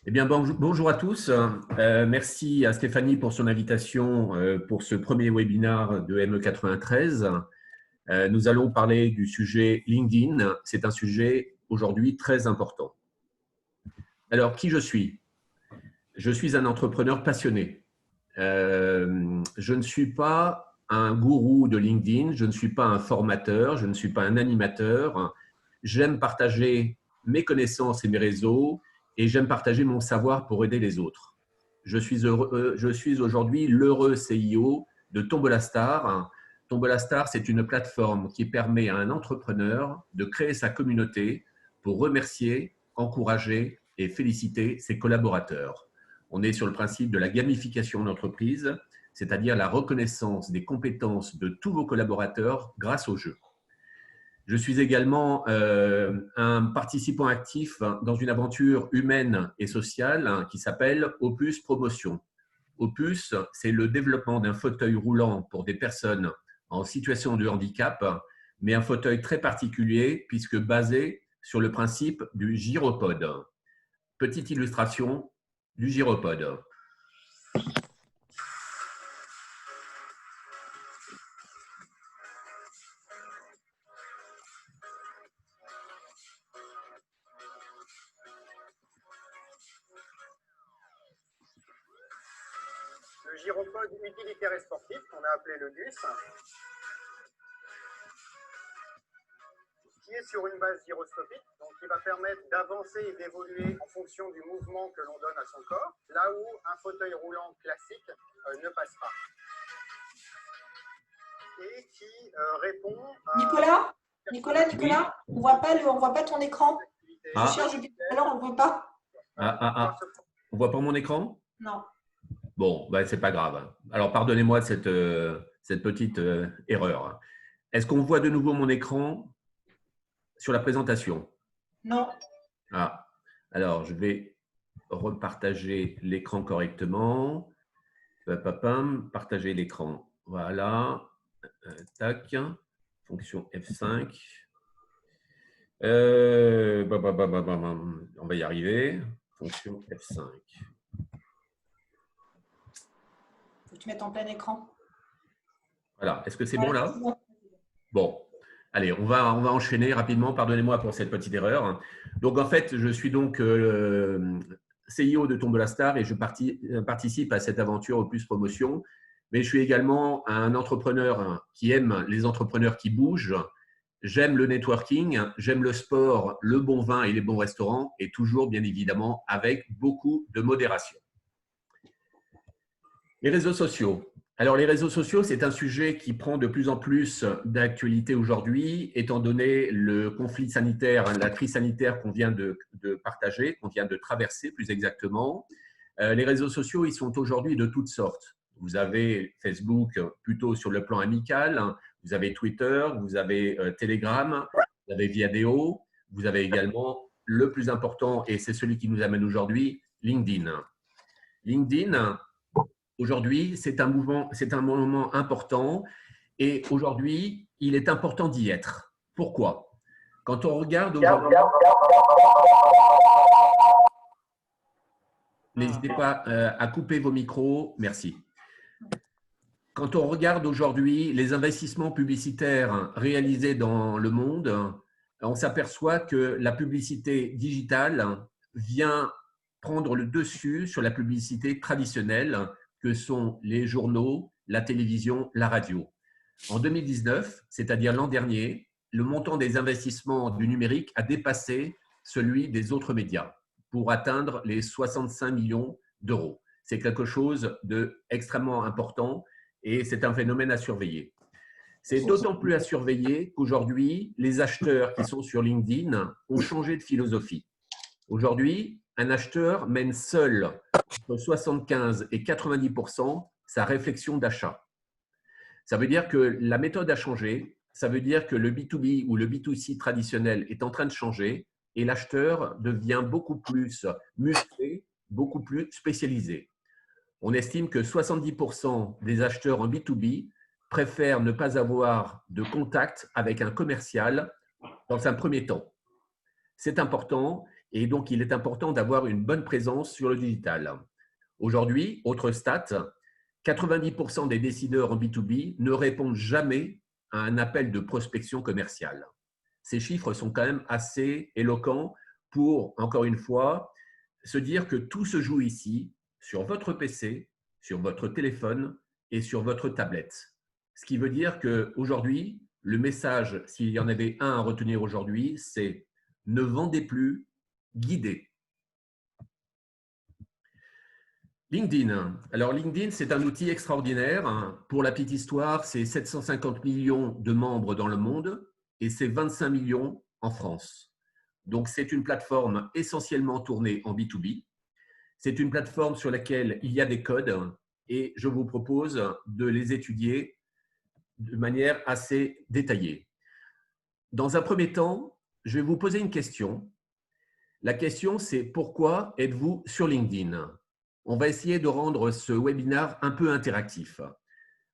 Eh bien, bonjour à tous. Merci à Stéphanie pour son invitation pour ce premier webinaire de ME93. Nous allons parler du sujet LinkedIn. C'est un sujet aujourd'hui très important. Alors, qui je suis? Je suis un entrepreneur passionné. Je ne suis pas un gourou de LinkedIn, je ne suis pas un formateur, je ne suis pas un animateur. J'aime partager mes connaissances et mes réseaux et j'aime partager mon savoir pour aider les autres. Je suis aujourd'hui l'heureux CIO de Tombolastar. Tombolastar, c'est une plateforme qui permet à un entrepreneur de créer sa communauté pour remercier, encourager et féliciter ses collaborateurs. On est sur le principe de la gamification d'entreprise, c'est-à-dire la reconnaissance des compétences de tous vos collaborateurs grâce au jeu. Je suis également un participant actif dans une aventure humaine et sociale qui s'appelle Opus Promotion. Opus, c'est le développement d'un fauteuil roulant pour des personnes en situation de handicap, mais un fauteuil très particulier puisque basé sur le principe du gyropode. Petite illustration du gyropode. Le gyropode utilitaire et sportif, qu'on a appelé le GUS, qui est sur une base gyroscopique, donc qui va permettre d'avancer et d'évoluer en fonction du mouvement que l'on donne à son corps, là où un fauteuil roulant classique ne passe pas. Et qui répond à… Nicolas, oui. on voit pas ton écran. Je cherche depuis tout à l'heure, on ne voit pas. On voit pas mon écran? Non. Bon, ben, c'est pas grave. Alors, pardonnez-moi cette petite erreur. Est-ce qu'on voit de nouveau mon écran sur la présentation? Non. Alors, je vais repartager l'écran correctement. Partager l'écran. Voilà. Tac. Fonction F5. On va y arriver. Fonction F5. Faut que tu mettes en plein écran. Voilà. Est-ce que c'est bon là? Bon. Allez, on va enchaîner rapidement. Pardonnez-moi pour cette petite erreur. Donc, en fait, je suis donc CIO de Tombolastar et je participe à cette aventure Opus Promotion. Mais je suis également un entrepreneur qui aime les entrepreneurs qui bougent. J'aime le networking, j'aime le sport, le bon vin et les bons restaurants et toujours, bien évidemment, avec beaucoup de modération. Les réseaux sociaux. Alors, les réseaux sociaux, c'est un sujet qui prend de plus en plus d'actualité aujourd'hui, étant donné le conflit sanitaire, la crise sanitaire qu'on vient de partager, qu'on vient de traverser plus exactement. Les réseaux sociaux, ils sont aujourd'hui de toutes sortes. Vous avez Facebook plutôt sur le plan amical, vous avez Twitter, vous avez Telegram, vous avez Viadeo, vous avez également le plus important, et c'est celui qui nous amène aujourd'hui, LinkedIn. LinkedIn, aujourd'hui, c'est un moment important et aujourd'hui, il est important d'y être. Pourquoi? Quand on regarde aujourd'hui… N'hésitez pas à couper vos micros. Merci. Quand on regarde aujourd'hui les investissements publicitaires réalisés dans le monde, on s'aperçoit que la publicité digitale vient prendre le dessus sur la publicité traditionnelle que sont les journaux, la télévision, la radio. En 2019, c'est-à-dire l'an dernier, le montant des investissements du numérique a dépassé celui des autres médias pour atteindre les 65 millions d'euros. C'est quelque chose d'extrêmement important et c'est un phénomène à surveiller. C'est d'autant plus à surveiller qu'aujourd'hui, les acheteurs qui sont sur LinkedIn ont changé de philosophie. Aujourd'hui, un acheteur mène seul entre 75 et 90% sa réflexion d'achat. Ça veut dire que la méthode a changé, ça veut dire que le B2B ou le B2C traditionnel est en train de changer et l'acheteur devient beaucoup plus musclé, beaucoup plus spécialisé. On estime que 70% des acheteurs en B2B préfèrent ne pas avoir de contact avec un commercial dans un premier temps. C'est important Et donc, il est important d'avoir une bonne présence sur le digital. Aujourd'hui, autre stat, 90% des décideurs en B2B ne répondent jamais à un appel de prospection commerciale. Ces chiffres sont quand même assez éloquents pour, encore une fois, se dire que tout se joue ici, sur votre PC, sur votre téléphone et sur votre tablette. Ce qui veut dire qu'aujourd'hui, le message, s'il y en avait un à retenir aujourd'hui, c'est ne vendez plus, guidez. LinkedIn. Alors, LinkedIn, c'est un outil extraordinaire. Pour la petite histoire, c'est 750 millions de membres dans le monde et c'est 25 millions en France. Donc, c'est une plateforme essentiellement tournée en B2B. C'est une plateforme sur laquelle il y a des codes et je vous propose de les étudier de manière assez détaillée. Dans un premier temps, je vais vous poser une question. La question, c'est pourquoi êtes-vous sur LinkedIn ? On va essayer de rendre ce webinaire un peu interactif.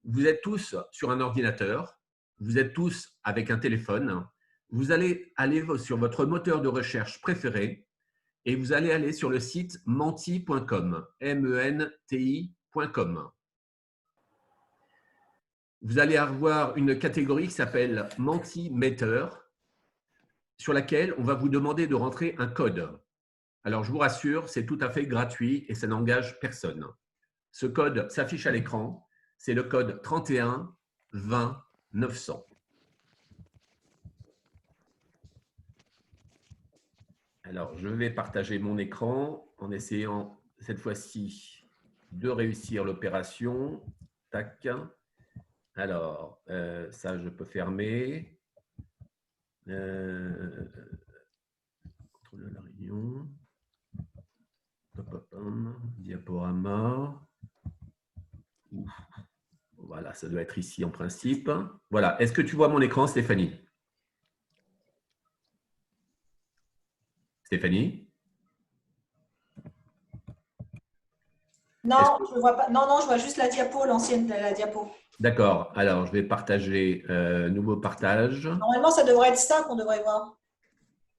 Vous êtes tous sur un ordinateur, vous êtes tous avec un téléphone, vous allez aller sur votre moteur de recherche préféré et vous allez aller sur le site menti.com, menti.com. Vous allez avoir une catégorie qui s'appelle Mentimeter, sur laquelle on va vous demander de rentrer un code. Alors, je vous rassure, c'est tout à fait gratuit et ça n'engage personne. Ce code s'affiche à l'écran, c'est le code 31 20 900. Alors, je vais partager mon écran en essayant cette fois-ci de réussir l'opération. Tac. Alors, ça, je peux fermer. Contrôle de la réunion. Diaporama. Ouf. Voilà, ça doit être ici en principe. Voilà. Est-ce que tu vois mon écran, Stéphanie? Stéphanie? Non, je ne vois pas. Non, non, je vois juste la diapo, l'ancienne la diapo. D'accord. Alors, je vais partager nouveau partage. Normalement, ça devrait être ça qu'on devrait voir.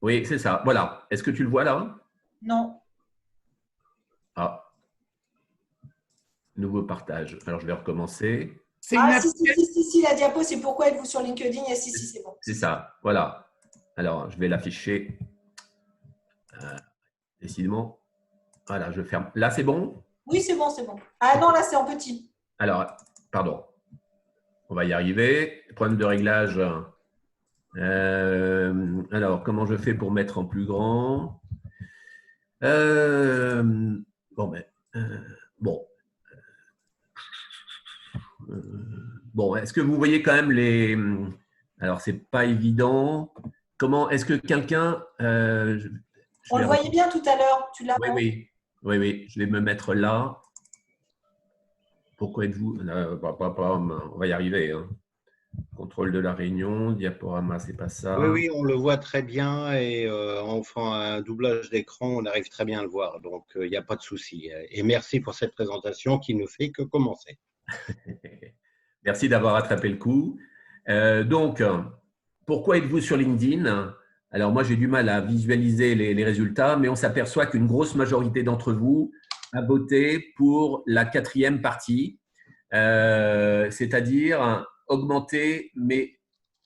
Oui, c'est ça. Voilà. Est-ce que tu le vois là? Non. Ah. Nouveau partage. Alors, je vais recommencer. Ah, si, la diapo, c'est pourquoi êtes-vous sur LinkedIn? Et si, c'est bon. C'est ça. Voilà. Alors, je vais l'afficher. Décidément. Voilà, je ferme. Là, c'est bon? Oui, c'est bon, c'est bon. Ah non, là, c'est en petit. Alors, pardon. On va y arriver. Problème de réglage. Alors, comment je fais pour mettre en plus grand? Bon, est-ce que vous voyez quand même les… Alors, c'est pas évident. Comment est-ce que quelqu'un… On le voyait bien tout à l'heure. Tu l'as… Oui. Je vais me mettre là. Pourquoi êtes-vous… On va y arriver. Hein. Contrôle de la réunion, diaporama, c'est pas ça. Oui, on le voit très bien et en faisant un doublage d'écran, on arrive très bien à le voir. Donc, il n'y a pas de souci. Et merci pour cette présentation qui ne fait que commencer. Merci d'avoir attrapé le coup. Donc, pourquoi êtes-vous sur LinkedIn? Alors, moi, j'ai du mal à visualiser les résultats, mais on s'aperçoit qu'une grosse majorité d'entre vous a voté pour la 4e partie, c'est-à-dire augmenter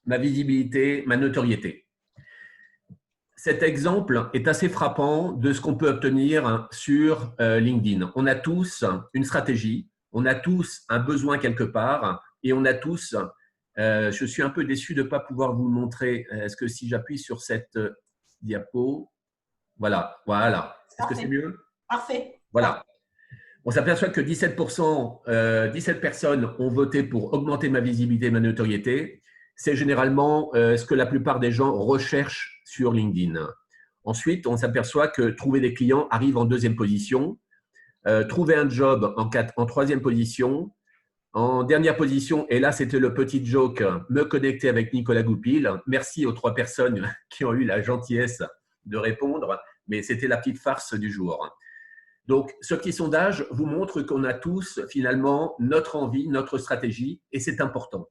ma visibilité, ma notoriété. Cet exemple est assez frappant de ce qu'on peut obtenir sur LinkedIn. On a tous une stratégie, on a tous un besoin quelque part et on a tous… je suis un peu déçu de ne pas pouvoir vous le montrer. Est-ce que si j'appuie sur cette diapo… Voilà. Est-ce que c'est mieux? Parfait. Voilà. On s'aperçoit que 17 personnes ont voté pour augmenter ma visibilité, ma notoriété. C'est généralement ce que la plupart des gens recherchent sur LinkedIn. Ensuite, on s'aperçoit que trouver des clients arrive en 2e position. Trouver un job en 3e position. En dernière position, et là, c'était le petit joke, me connecter avec Nicolas Goupil. Merci aux 3 personnes qui ont eu la gentillesse de répondre, mais c'était la petite farce du jour. Donc, ce petit sondage vous montre qu'on a tous, finalement, notre envie, notre stratégie, et c'est important.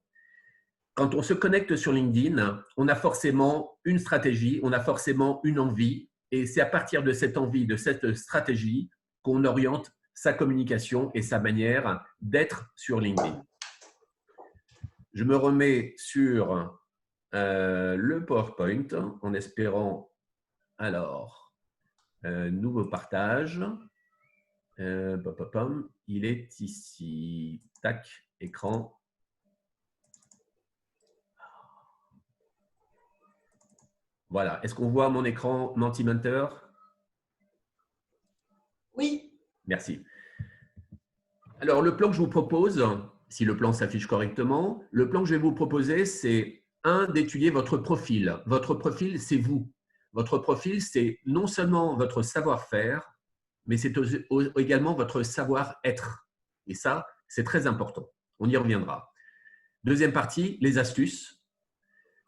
Quand on se connecte sur LinkedIn, on a forcément une stratégie, on a forcément une envie, Et c'est à partir de cette envie, de cette stratégie, qu'on oriente sa communication et sa manière d'être sur LinkedIn. Je me remets sur le PowerPoint en espérant, alors, nouveau partage. Il est ici. Tac, écran. Voilà. Est-ce qu'on voit mon écran Mentimentor? Oui. Merci. Alors, le plan que je vous propose, si le plan s'affiche correctement, le plan que je vais vous proposer, c'est d'étudier votre profil. Votre profil, c'est vous. Votre profil, c'est non seulement votre savoir-faire, mais c'est également votre savoir-être. Et ça, c'est très important. On y reviendra. Deuxième partie, les astuces.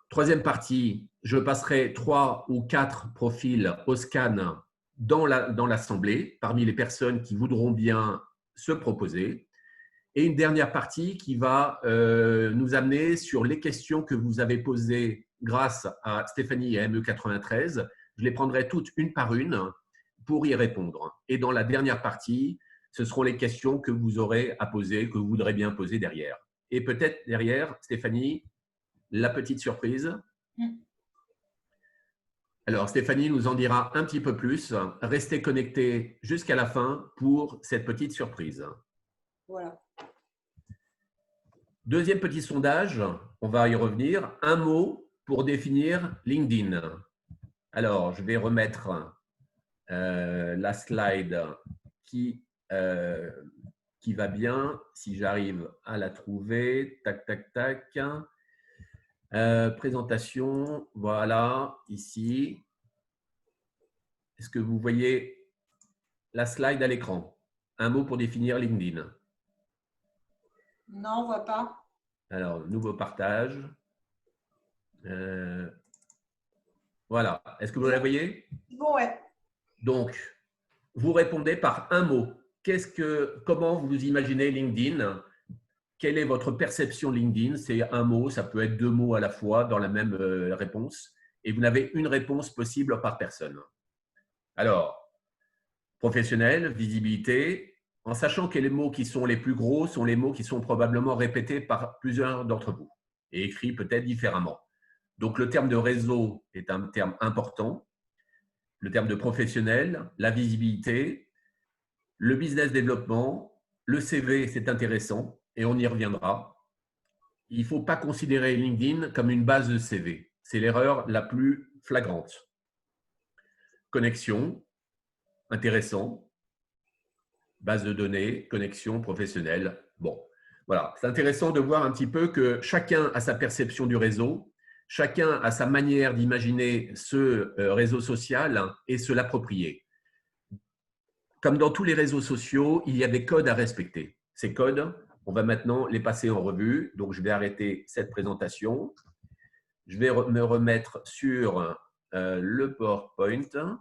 Troisième partie, je passerai 3 ou 4 profils au scan dans l'assemblée, parmi les personnes qui voudront bien se proposer. Et une dernière partie qui va nous amener sur les questions que vous avez posées grâce à Stéphanie et ME93. Je les prendrai toutes une par une pour y répondre. Et dans la dernière partie, ce seront les questions que vous aurez à poser, que vous voudrez bien poser derrière. Et peut-être derrière, Stéphanie, la petite surprise. Alors, Stéphanie nous en dira un petit peu plus. Restez connectés jusqu'à la fin pour cette petite surprise. Voilà. Deuxième petit sondage, on va y revenir. Un mot pour définir LinkedIn. Alors, je vais remettre la slide qui va bien, si j'arrive à la trouver. Tac, tac, tac. Présentation, voilà, ici. Est-ce que vous voyez la slide à l'écran? Un mot pour définir LinkedIn. Non, on ne voit pas. Alors, nouveau partage. Voilà. Est-ce que vous la voyez? Bon, ouais. Donc, vous répondez par un mot. Comment vous imaginez LinkedIn? Quelle est votre perception LinkedIn? C'est un mot, ça peut être 2 mots à la fois dans la même réponse. Et vous n'avez une réponse possible par personne. Alors, professionnel, visibilité, en sachant que les mots qui sont les plus gros sont les mots qui sont probablement répétés par plusieurs d'entre vous et écrits peut-être différemment. Donc, le terme de réseau est un terme important. Le terme de professionnel, la visibilité, le business développement, le CV, c'est intéressant et on y reviendra. Il ne faut pas considérer LinkedIn comme une base de CV. C'est l'erreur la plus flagrante. Connexion, intéressant. Base de données, connexion professionnelle. Bon, voilà. C'est intéressant de voir un petit peu que chacun a sa perception du réseau, chacun a sa manière d'imaginer ce réseau social et se l'approprier. Comme dans tous les réseaux sociaux, il y a des codes à respecter. Ces codes, on va maintenant les passer en revue. Donc, je vais arrêter cette présentation. Je vais me remettre sur le PowerPoint.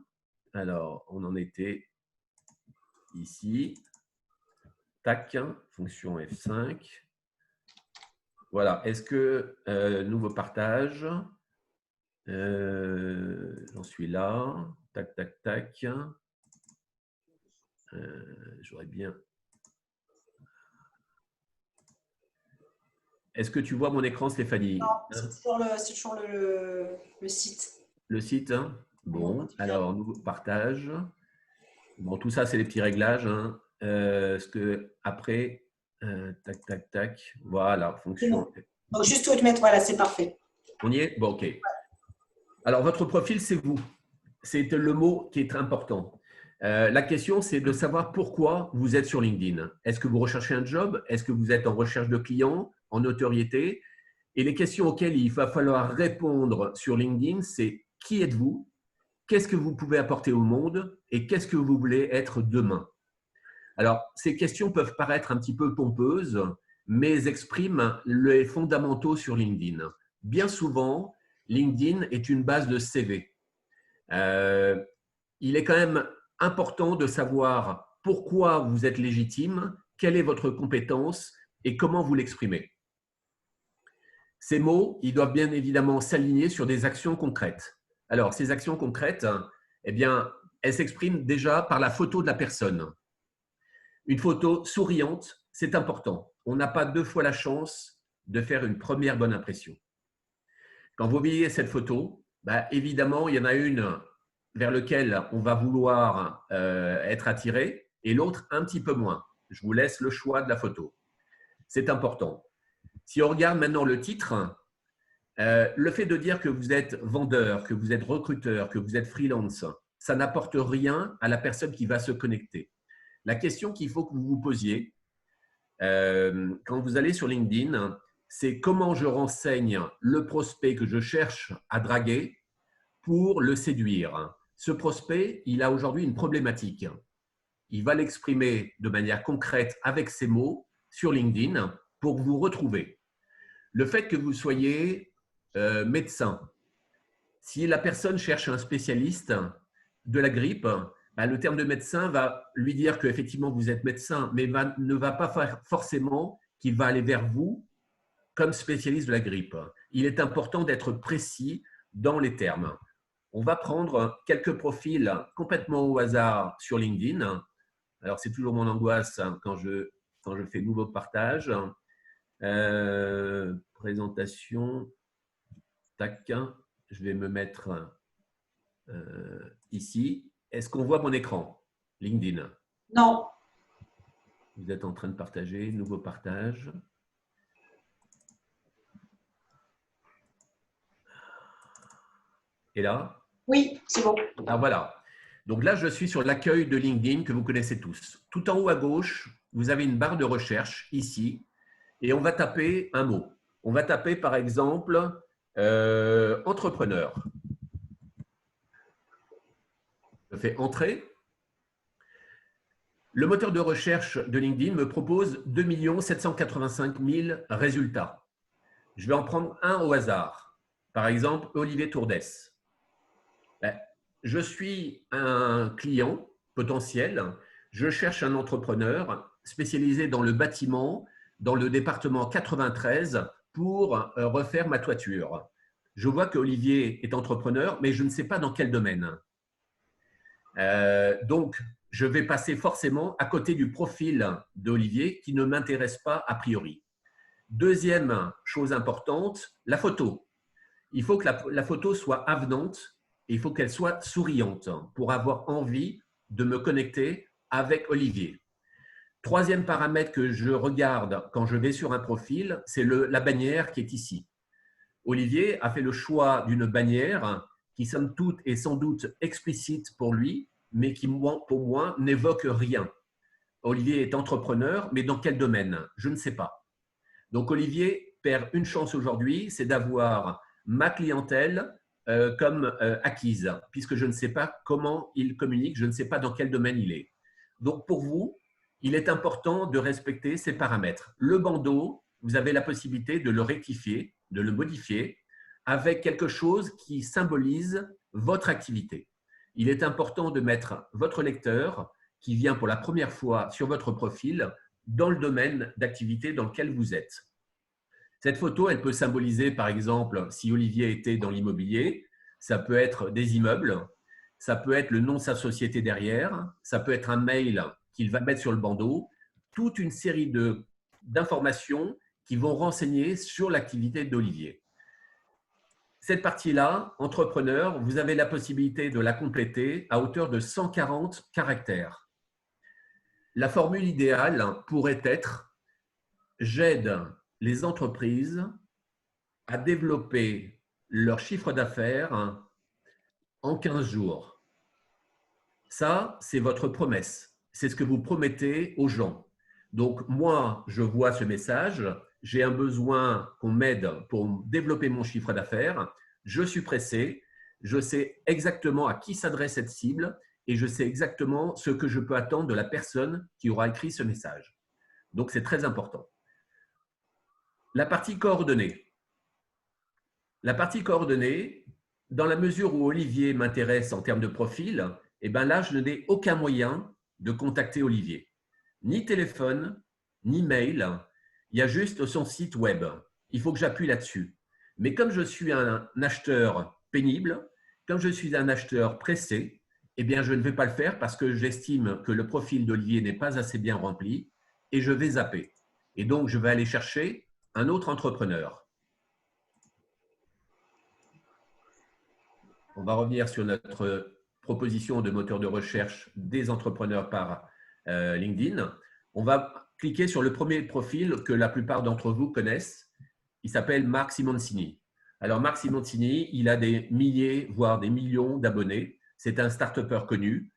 Alors, on en était ici. Tac, fonction F5. Voilà. Est-ce que nouveau partage? J'en suis là. Tac, tac, tac. J'aurais bien. Est-ce que tu vois mon écran, Stéphanie? Non, c'est toujours le site. Le site, hein? Bon, alors, nouveau partage. Bon, tout ça, c'est les petits réglages. Hein. Après, tac, tac, tac. Voilà, fonction. Donc, juste où te mettre, voilà, c'est parfait. On y est? Bon, OK. Alors, votre profil, c'est vous. C'est le mot qui est très important. La question, c'est de savoir pourquoi vous êtes sur LinkedIn. Est-ce que vous recherchez un job? Est-ce que vous êtes en recherche de clients, en notoriété? Et les questions auxquelles il va falloir répondre sur LinkedIn, c'est qui êtes-vous? Qu'est-ce que vous pouvez apporter au monde? Et qu'est-ce que vous voulez être demain? Alors, ces questions peuvent paraître un petit peu pompeuses, mais expriment les fondamentaux sur LinkedIn. Bien souvent, LinkedIn est une base de CV. Il est quand même important de savoir pourquoi vous êtes légitime, quelle est votre compétence et comment vous l'exprimez. Ces mots, ils doivent bien évidemment s'aligner sur des actions concrètes. Alors, ces actions concrètes, eh bien, elle s'exprime déjà par la photo de la personne. Une photo souriante, c'est important. On n'a pas 2 fois la chance de faire une première bonne impression. Quand vous voyez cette photo, évidemment, il y en a une vers laquelle on va vouloir être attiré et l'autre un petit peu moins. Je vous laisse le choix de la photo. C'est important. Si on regarde maintenant le titre, le fait de dire que vous êtes vendeur, que vous êtes recruteur, que vous êtes freelance, ça n'apporte rien à la personne qui va se connecter. La question qu'il faut que vous vous posiez quand vous allez sur LinkedIn, c'est comment je renseigne le prospect que je cherche à draguer pour le séduire. Ce prospect, il a aujourd'hui une problématique. Il va l'exprimer de manière concrète avec ses mots sur LinkedIn pour vous retrouver. Le fait que vous soyez médecin, si la personne cherche un spécialiste de la grippe, le terme de médecin va lui dire qu'effectivement vous êtes médecin, mais ne va pas faire forcément qu'il va aller vers vous comme spécialiste de la grippe. Il est important d'être précis dans les termes. On va prendre quelques profils complètement au hasard sur LinkedIn. Alors, c'est toujours mon angoisse quand je fais nouveau partage. Présentation. Tac. Je vais me mettre ici. Est-ce qu'on voit mon écran LinkedIn? Non. Vous êtes en train de partager. Nouveau partage. Et là? Oui, c'est bon. Ah, voilà. Donc là, je suis sur l'accueil de LinkedIn que vous connaissez tous. Tout en haut à gauche, vous avez une barre de recherche ici et on va taper un mot. On va taper par exemple entrepreneur. Je fais entrer. Le moteur de recherche de LinkedIn me propose 2 785 000 résultats. Je vais en prendre un au hasard. Par exemple, Olivier Tourdès. Je suis un client potentiel, je cherche un entrepreneur spécialisé dans le bâtiment, dans le département 93 pour refaire ma toiture. Je vois qu'Olivier est entrepreneur, mais je ne sais pas dans quel domaine. Donc, je vais passer forcément à côté du profil d'Olivier qui ne m'intéresse pas a priori. Deuxième chose importante, la photo. Il faut que la photo soit avenante. Il faut qu'elle soit souriante pour avoir envie de me connecter avec Olivier. Troisième paramètre que je regarde quand je vais sur un profil, c'est la bannière qui est ici. Olivier a fait le choix d'une bannière qui, somme toute, est sans doute explicite pour lui, mais qui, pour moi, n'évoque rien. Olivier est entrepreneur, mais dans quel domaine? Je ne sais pas. Donc, Olivier perd une chance aujourd'hui, c'est d'avoir ma clientèle comme acquise, puisque je ne sais pas comment il communique, je ne sais pas dans quel domaine il est. Donc, pour vous, il est important de respecter ces paramètres. Le bandeau, vous avez la possibilité de le rectifier, de le modifier avec quelque chose qui symbolise votre activité. Il est important de mettre votre lecteur qui vient pour la première fois sur votre profil dans le domaine d'activité dans lequel vous êtes. Cette photo, elle peut symboliser, par exemple, si Olivier était dans l'immobilier, ça peut être des immeubles, ça peut être le nom de sa société derrière, ça peut être un mail qu'il va mettre sur le bandeau, toute une série d'informations qui vont renseigner sur l'activité d'Olivier. Cette partie-là, entrepreneur, vous avez la possibilité de la compléter à hauteur de 140 caractères. La formule idéale pourrait être « J'aide les entreprises à développer leur chiffre d'affaires en 15 jours. » Ça, c'est votre promesse. C'est ce que vous promettez aux gens. Donc, moi, je vois ce message. J'ai un besoin qu'on m'aide pour développer mon chiffre d'affaires. Je suis pressé. Je sais exactement à qui s'adresse cette cible et je sais exactement ce que je peux attendre de la personne qui aura écrit ce message. Donc, c'est très important. La partie coordonnées. La partie coordonnées, dans la mesure où Olivier m'intéresse en termes de profil, eh bien là, je n'ai aucun moyen de contacter Olivier. Ni téléphone, ni mail. Il y a juste son site web. Il faut que j'appuie là-dessus. Mais comme je suis un acheteur pénible, comme je suis un acheteur pressé, eh bien, je ne vais pas le faire parce que j'estime que le profil d'Olivier n'est pas assez bien rempli et je vais zapper. Et donc, je vais aller chercher un autre entrepreneur. On va revenir sur notre proposition de moteur de recherche des entrepreneurs par LinkedIn. On va cliquer sur le premier profil que la plupart d'entre vous connaissent. Il s'appelle Marc Simoncini. Alors, Marc Simoncini, il a des milliers, voire des millions d'abonnés. C'est un start-upper connu.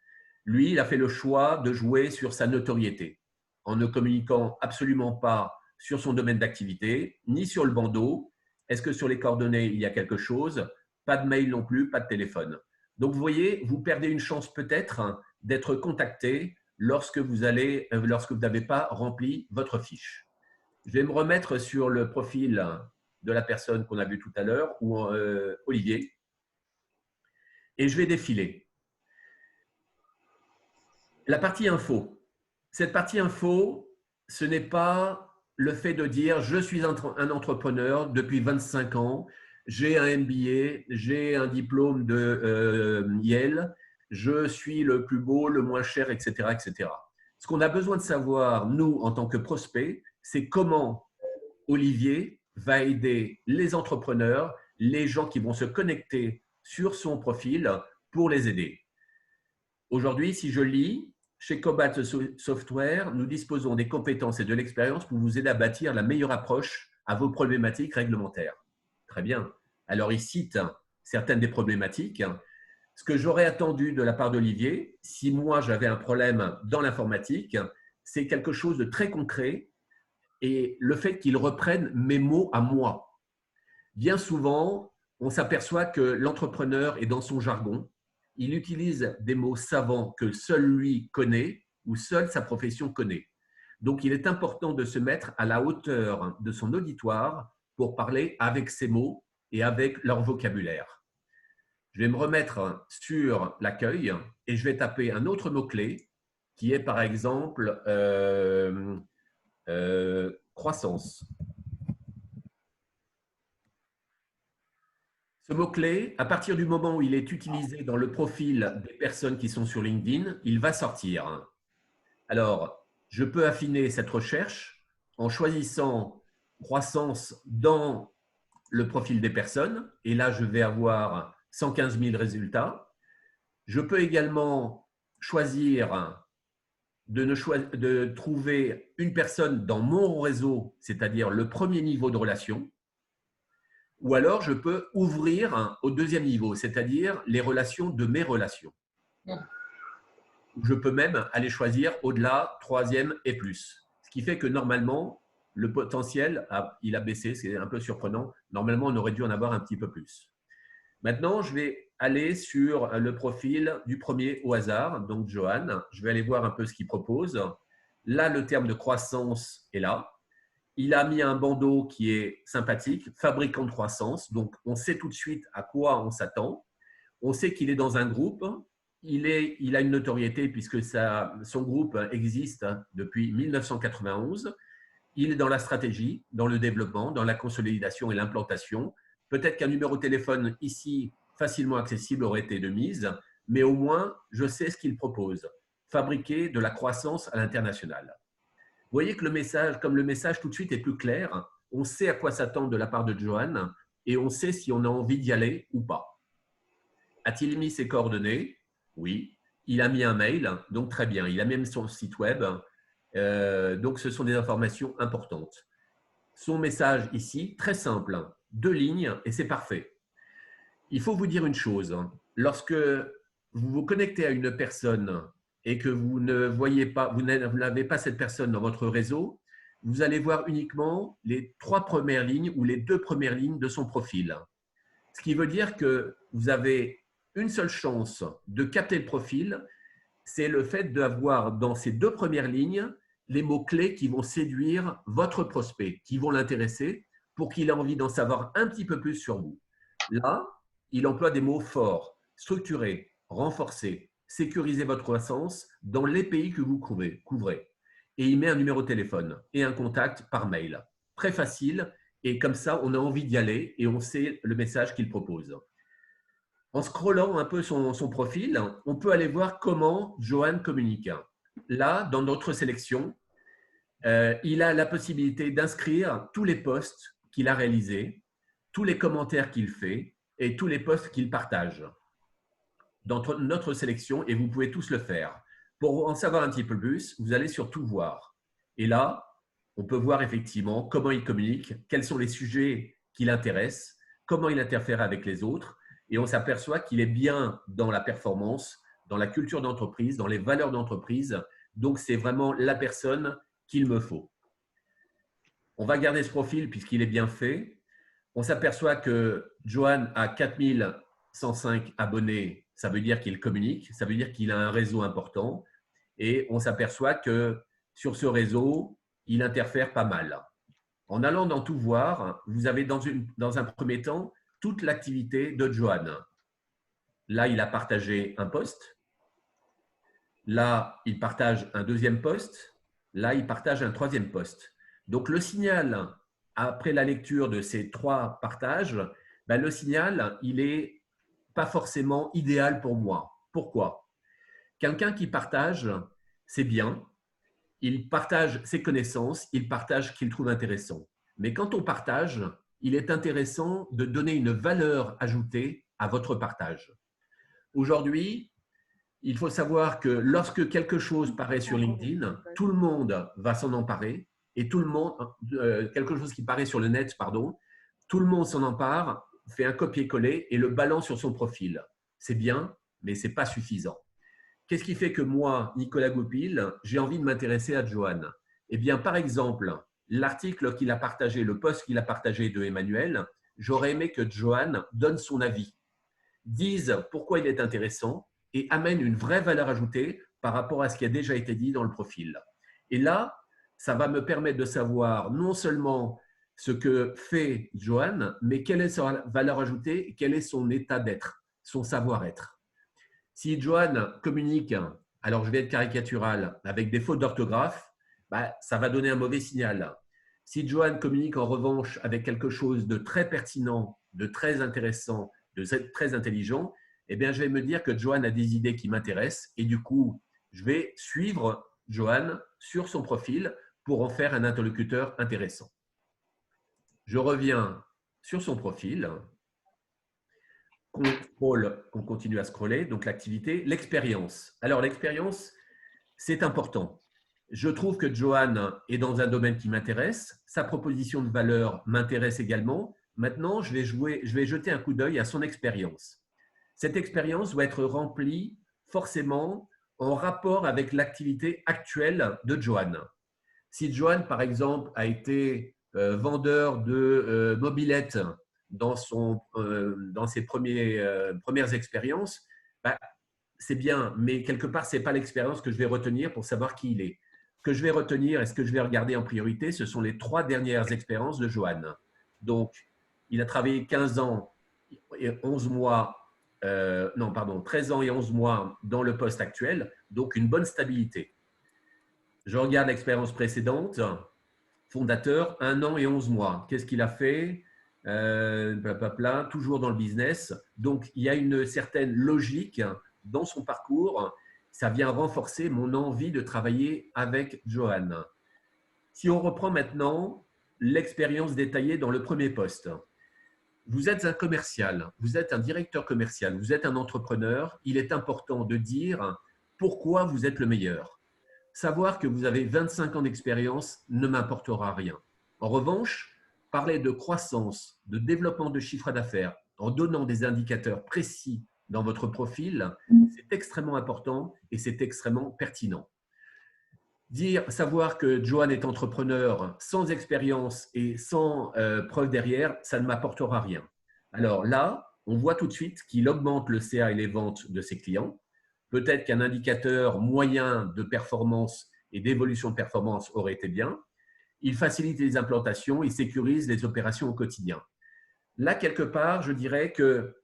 Lui, il a fait le choix de jouer sur sa notoriété en ne communiquant absolument pas sur son domaine d'activité, ni sur le bandeau. Est-ce que sur les coordonnées, il y a quelque chose? Pas de mail non plus, pas de téléphone. Donc, vous voyez, vous perdez une chance peut-être d'être contacté lorsque vous n'avez pas rempli votre fiche. Je vais me remettre sur le profil de la personne qu'on a vu tout à l'heure, ou Olivier, et je vais défiler. La partie info. Cette partie info, ce n'est pas le fait de dire « je suis un entrepreneur depuis 25 ans », j'ai un MBA, j'ai un diplôme de Yale, je suis le plus beau, le moins cher, etc., etc. Ce qu'on a besoin de savoir, nous, en tant que prospects, c'est comment Olivier va aider les entrepreneurs, les gens qui vont se connecter sur son profil pour les aider. Aujourd'hui, si je lis, chez Cobalt Software, nous disposons des compétences et de l'expérience pour vous aider à bâtir la meilleure approche à vos problématiques réglementaires. Très bien. Alors, il cite certaines des problématiques. Ce que j'aurais attendu de la part d'Olivier, si moi j'avais un problème dans l'informatique, c'est quelque chose de très concret et le fait qu'il reprenne mes mots à moi. Bien souvent, on s'aperçoit que l'entrepreneur est dans son jargon. Il utilise des mots savants que seul lui connaît ou seule sa profession connaît. Donc, il est important de se mettre à la hauteur de son auditoire pour parler avec ces mots et avec leur vocabulaire. Je vais me remettre sur l'accueil et je vais taper un autre mot-clé qui est par exemple croissance. Ce mot-clé, à partir du moment où il est utilisé dans le profil des personnes qui sont sur LinkedIn, il va sortir. Alors, je peux affiner cette recherche en choisissant croissance dans le profil des personnes. Et là, je vais avoir 115 000 résultats. Je peux également choisir de trouver une personne dans mon réseau, c'est-à-dire le premier niveau de relation. Ou alors, je peux ouvrir au deuxième niveau, c'est-à-dire les relations de mes relations. Je peux même aller choisir au-delà, troisième et plus. Ce qui fait que normalement, le potentiel, il a baissé, c'est un peu surprenant. Normalement, on aurait dû en avoir un petit peu plus. Maintenant, je vais aller sur le profil du premier au hasard, donc Johan. Je vais aller voir un peu ce qu'il propose. Là, le terme de croissance est là. Il a mis un bandeau qui est sympathique, fabricant de croissance. Donc, on sait tout de suite à quoi on s'attend. On sait qu'il est dans un groupe. Il a une notoriété puisque son groupe existe depuis 1991. Il est dans la stratégie, dans le développement, dans la consolidation et l'implantation. Peut-être qu'un numéro de téléphone ici, facilement accessible, aurait été de mise, mais au moins, je sais ce qu'il propose. Fabriquer de la croissance à l'international. Vous voyez que le message tout de suite est plus clair. On sait à quoi s'attendre de la part de Johan et on sait si on a envie d'y aller ou pas. A-t-il mis ses coordonnées? Oui. Il a mis un mail, donc très bien. Il a même son site web. Donc, ce sont des informations importantes. Son message ici, très simple, 2 lignes et c'est parfait. Il faut vous dire une chose. Lorsque vous vous connectez à une personne et que vous n'avez pas cette personne dans votre réseau, vous allez voir uniquement les 3 premières lignes ou les 2 premières lignes de son profil. Ce qui veut dire que vous avez une seule chance de capter le profil, c'est le fait d'avoir dans ces 2 premières lignes les mots-clés qui vont séduire votre prospect, qui vont l'intéresser pour qu'il ait envie d'en savoir un petit peu plus sur vous. Là, il emploie des mots forts, structurés, renforcés, sécuriser votre croissance dans les pays que vous couvrez. Et il met un numéro de téléphone et un contact par mail. Très facile et comme ça, on a envie d'y aller et on sait le message qu'il propose. En scrollant un peu son profil, on peut aller voir comment Johan communique. Là, dans notre sélection, il a la possibilité d'inscrire tous les posts qu'il a réalisés, tous les commentaires qu'il fait et tous les posts qu'il partage dans notre sélection, et vous pouvez tous le faire. Pour en savoir un petit peu plus, vous allez sur Tout voir. Et là, on peut voir effectivement comment il communique, quels sont les sujets qui l'intéressent, comment il interfère avec les autres, et on s'aperçoit qu'il est bien dans la performance, dans la culture d'entreprise, dans les valeurs d'entreprise. Donc, c'est vraiment la personne qu'il me faut. On va garder ce profil puisqu'il est bien fait. On s'aperçoit que Johan a 4105 abonnés. Ça veut dire qu'il communique, ça veut dire qu'il a un réseau important. Et on s'aperçoit que sur ce réseau, il interfère pas mal. En allant dans Tout voir, vous avez dans un premier temps toute l'activité de Johan. Là, il a partagé un post. Là, il partage un deuxième post. Là, il partage un troisième post. Donc, le signal, après la lecture de ces 3 partages, le signal, il n'est pas forcément idéal pour moi. Pourquoi? Quelqu'un qui partage, c'est bien. Il partage ses connaissances, il partage ce qu'il trouve intéressant. Mais quand on partage, il est intéressant de donner une valeur ajoutée à votre partage. Aujourd'hui, il faut savoir que lorsque quelque chose paraît sur LinkedIn, tout le monde va s'en emparer et tout le monde, quelque chose qui paraît sur le net, pardon, tout le monde s'en empare, fait un copier-coller et le balance sur son profil. C'est bien, mais ce n'est pas suffisant. Qu'est-ce qui fait que moi, Nicolas Goupil, j'ai envie de m'intéresser à Johan? Eh bien, par exemple, l'article qu'il a partagé, le post qu'il a partagé de Emmanuel, j'aurais aimé que Johan donne son avis, dise pourquoi il est intéressant et amène une vraie valeur ajoutée par rapport à ce qui a déjà été dit dans le profil. Et là, ça va me permettre de savoir non seulement ce que fait Johan, mais quelle est sa valeur ajoutée et quel est son état d'être, son savoir-être. Si Johan communique, alors je vais être caricatural, avec des fautes d'orthographe, ça va donner un mauvais signal. Si Johan communique en revanche avec quelque chose de très pertinent, de très intéressant, de très intelligent, eh bien, je vais me dire que Johan a des idées qui m'intéressent et du coup, je vais suivre Johan sur son profil pour en faire un interlocuteur intéressant. Je reviens sur son profil. On continue à scroller, donc l'activité, l'expérience. Alors, l'expérience, c'est important. Je trouve que Johan est dans un domaine qui m'intéresse. Sa proposition de valeur m'intéresse également. Maintenant, je vais jeter un coup d'œil à son expérience. Cette expérience doit être remplie forcément en rapport avec l'activité actuelle de Johan. Si Johan, par exemple, a été vendeur de mobylettes dans ses premières expériences, c'est bien, mais quelque part, ce n'est pas l'expérience que je vais retenir pour savoir qui il est. Ce que je vais retenir et ce que je vais regarder en priorité, ce sont les 3 dernières expériences de Johan. Donc, il a travaillé 15 ans et 11 mois, 13 ans et 11 mois dans le poste actuel, donc une bonne stabilité. Je regarde l'expérience précédente, fondateur, 1 an et 11 mois. Qu'est-ce qu'il a fait? Toujours dans le business. Donc, il y a une certaine logique dans son parcours. Ça vient renforcer mon envie de travailler avec Johan. Si on reprend maintenant l'expérience détaillée dans le premier poste. Vous êtes un commercial, vous êtes un directeur commercial, vous êtes un entrepreneur. Il est important de dire pourquoi vous êtes le meilleur. Savoir que vous avez 25 ans d'expérience ne m'apportera rien. En revanche, parler de croissance, de développement de chiffre d'affaires en donnant des indicateurs précis dans votre profil, c'est extrêmement important et c'est extrêmement pertinent. Savoir que Johan est entrepreneur sans expérience et sans preuve derrière, ça ne m'apportera rien. Alors là, on voit tout de suite qu'il augmente le CA et les ventes de ses clients. Peut-être qu'un indicateur moyen de performance et d'évolution de performance aurait été bien. Il facilite les implantations, il sécurise les opérations au quotidien. Là, quelque part, je dirais que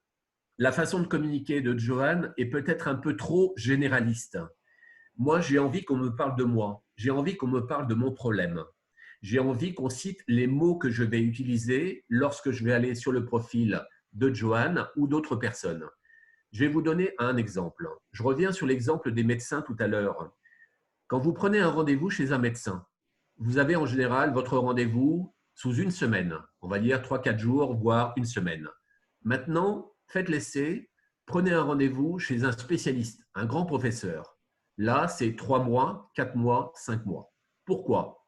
la façon de communiquer de Johan est peut-être un peu trop généraliste. Moi, j'ai envie qu'on me parle de moi. J'ai envie qu'on me parle de mon problème. J'ai envie qu'on cite les mots que je vais utiliser lorsque je vais aller sur le profil de Johan ou d'autres personnes. Je vais vous donner un exemple. Je reviens sur l'exemple des médecins tout à l'heure. Quand vous prenez un rendez-vous chez un médecin, vous avez en général votre rendez-vous sous une semaine, on va dire 3-4 jours, voire une semaine. Maintenant, faites l'essai, prenez un rendez-vous chez un spécialiste, un grand professeur. Là, c'est 3 mois, 4 mois, 5 mois. Pourquoi?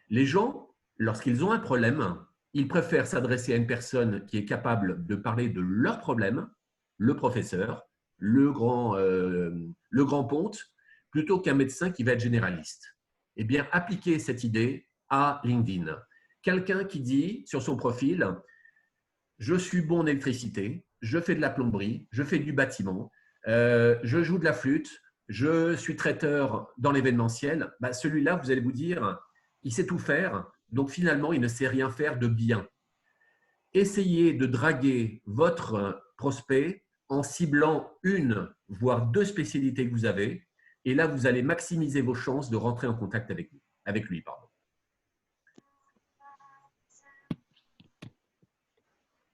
Les gens, lorsqu'ils ont un problème, ils préfèrent s'adresser à une personne qui est capable de parler de leur problème, le professeur, le grand ponte, plutôt qu'un médecin qui va être généraliste. Eh bien, appliquez cette idée à LinkedIn. Quelqu'un qui dit sur son profil, je suis bon en électricité, je fais de la plomberie, je fais du bâtiment, je joue de la flûte, je suis traiteur dans l'événementiel, bah, celui-là, vous allez vous dire, il sait tout faire, donc finalement, il ne sait rien faire de bien. Essayez de draguer votre prospect en ciblant une, voire 2 spécialités que vous avez, et là, vous allez maximiser vos chances de rentrer en contact avec lui.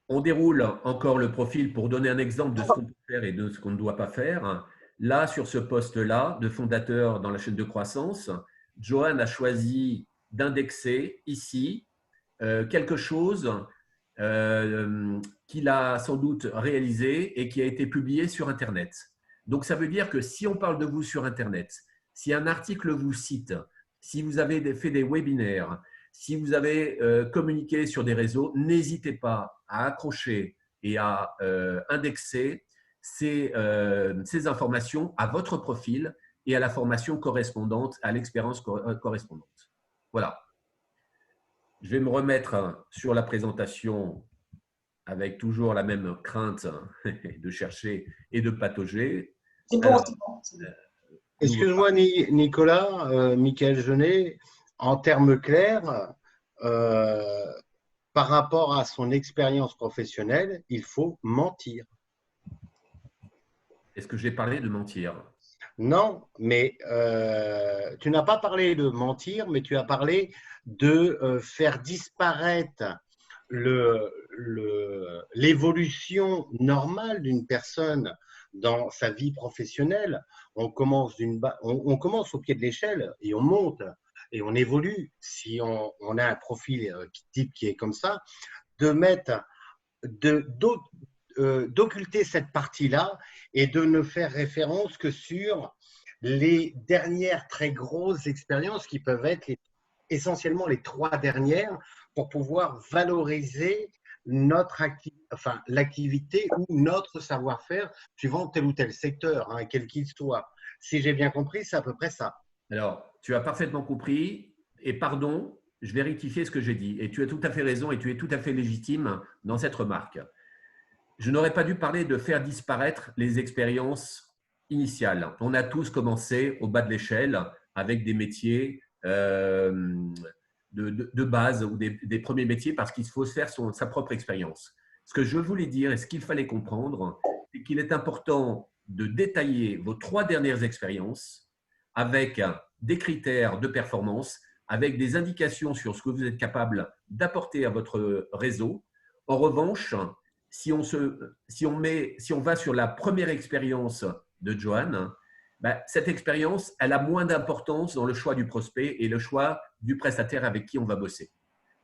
On déroule encore le profil pour donner un exemple de ce qu'on peut faire et de ce qu'on ne doit pas faire. Là, sur ce poste-là, de fondateur dans la chaîne de croissance, Johan a choisi d'indexer ici quelque chose qu'il a sans doute réalisé et qui a été publié sur Internet. Donc, ça veut dire que si on parle de vous sur Internet, si un article vous cite, si vous avez fait des webinaires, si vous avez communiqué sur des réseaux, n'hésitez pas à accrocher et à indexer ces informations à votre profil et à la formation correspondante, à l'expérience correspondante. Voilà. Je vais me remettre sur la présentation avec toujours la même crainte de chercher et de patauger. C'est bon, c'est bon. Excuse-moi, Nicolas, Michael Genet, en termes clairs, par rapport à son expérience professionnelle, il faut mentir. Est-ce que j'ai parlé de mentir? Non, mais tu n'as pas parlé de mentir, mais tu as parlé de faire disparaître l'évolution normale d'une personne dans sa vie professionnelle. On commence au pied de l'échelle et on monte et on évolue. Si on a un profil type qui est comme ça, d'occulter cette partie-là et de ne faire référence que sur les dernières très grosses expériences qui peuvent être essentiellement les 3 dernières pour pouvoir valoriser l'activité ou notre savoir-faire suivant tel ou tel secteur, hein, quel qu'il soit. Si j'ai bien compris, c'est à peu près ça. Alors, tu as parfaitement compris et pardon, je vais rectifier ce que j'ai dit et tu as tout à fait raison et tu es tout à fait légitime dans cette remarque. Je n'aurais pas dû parler de faire disparaître les expériences initiales. On a tous commencé au bas de l'échelle avec des métiers de base ou des premiers métiers parce qu'il faut faire sa propre expérience. Ce que je voulais dire et ce qu'il fallait comprendre, c'est qu'il est important de détailler vos 3 dernières expériences avec des critères de performance, avec des indications sur ce que vous êtes capable d'apporter à votre réseau. En revanche, si on va sur la première expérience de Johan, cette expérience, elle a moins d'importance dans le choix du prospect et le choix du prestataire avec qui on va bosser.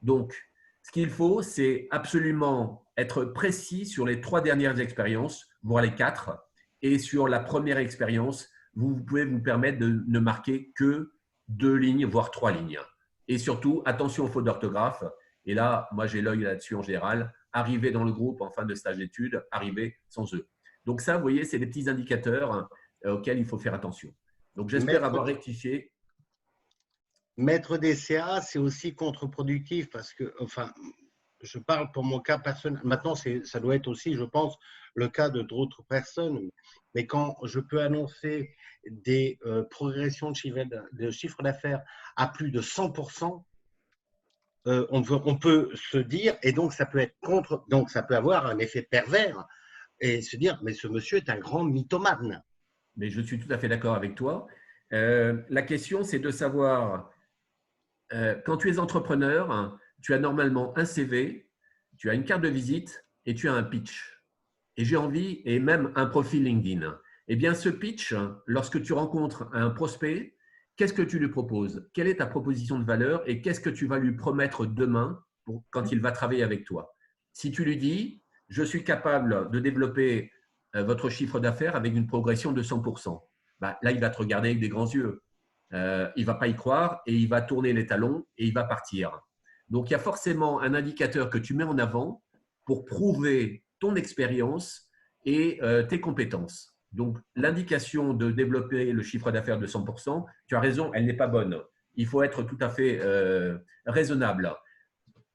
Donc, ce qu'il faut, c'est absolument être précis sur les 3 dernières expériences, voire les 4. Et sur la première expérience, vous pouvez vous permettre de ne marquer que 2 lignes, voire 3 lignes. Et surtout, attention aux fautes d'orthographe. Et là, moi, j'ai l'œil là-dessus en général. Arriver dans le groupe en fin de stage d'études, arriver sans eux. Donc ça, vous voyez, c'est des petits indicateurs auxquels il faut faire attention. Donc, j'espère avoir rectifié. Mettre des CA, c'est aussi contre-productif parce que, enfin, je parle pour mon cas personnel. Maintenant, ça doit être aussi, je pense, le cas d'autres personnes. Mais quand je peux annoncer des progressions de chiffre d'affaires à plus de 100%, on peut se dire, et donc ça peut avoir un effet pervers et se dire, mais ce monsieur est un grand mythomane. Mais je suis tout à fait d'accord avec toi. La question, c'est de savoir, quand tu es entrepreneur, tu as normalement un CV, tu as une carte de visite et tu as un pitch. et j'ai envie, et même un profil LinkedIn. Eh bien, ce pitch, lorsque tu rencontres un prospect, qu'est-ce que tu lui proposes? Quelle est ta proposition de valeur et qu'est-ce que tu vas lui promettre demain quand il va travailler avec toi? Si tu lui dis, je suis capable de développer votre chiffre d'affaires avec une progression de 100%, bah, là, il va te regarder avec des grands yeux. Il ne va pas y croire et il va tourner les talons et il va partir. Donc, il y a forcément un indicateur que tu mets en avant pour prouver ton expérience et tes compétences. Donc, l'indication de développer le chiffre d'affaires de 100%, tu as raison, elle n'est pas bonne. Il faut être tout à fait raisonnable.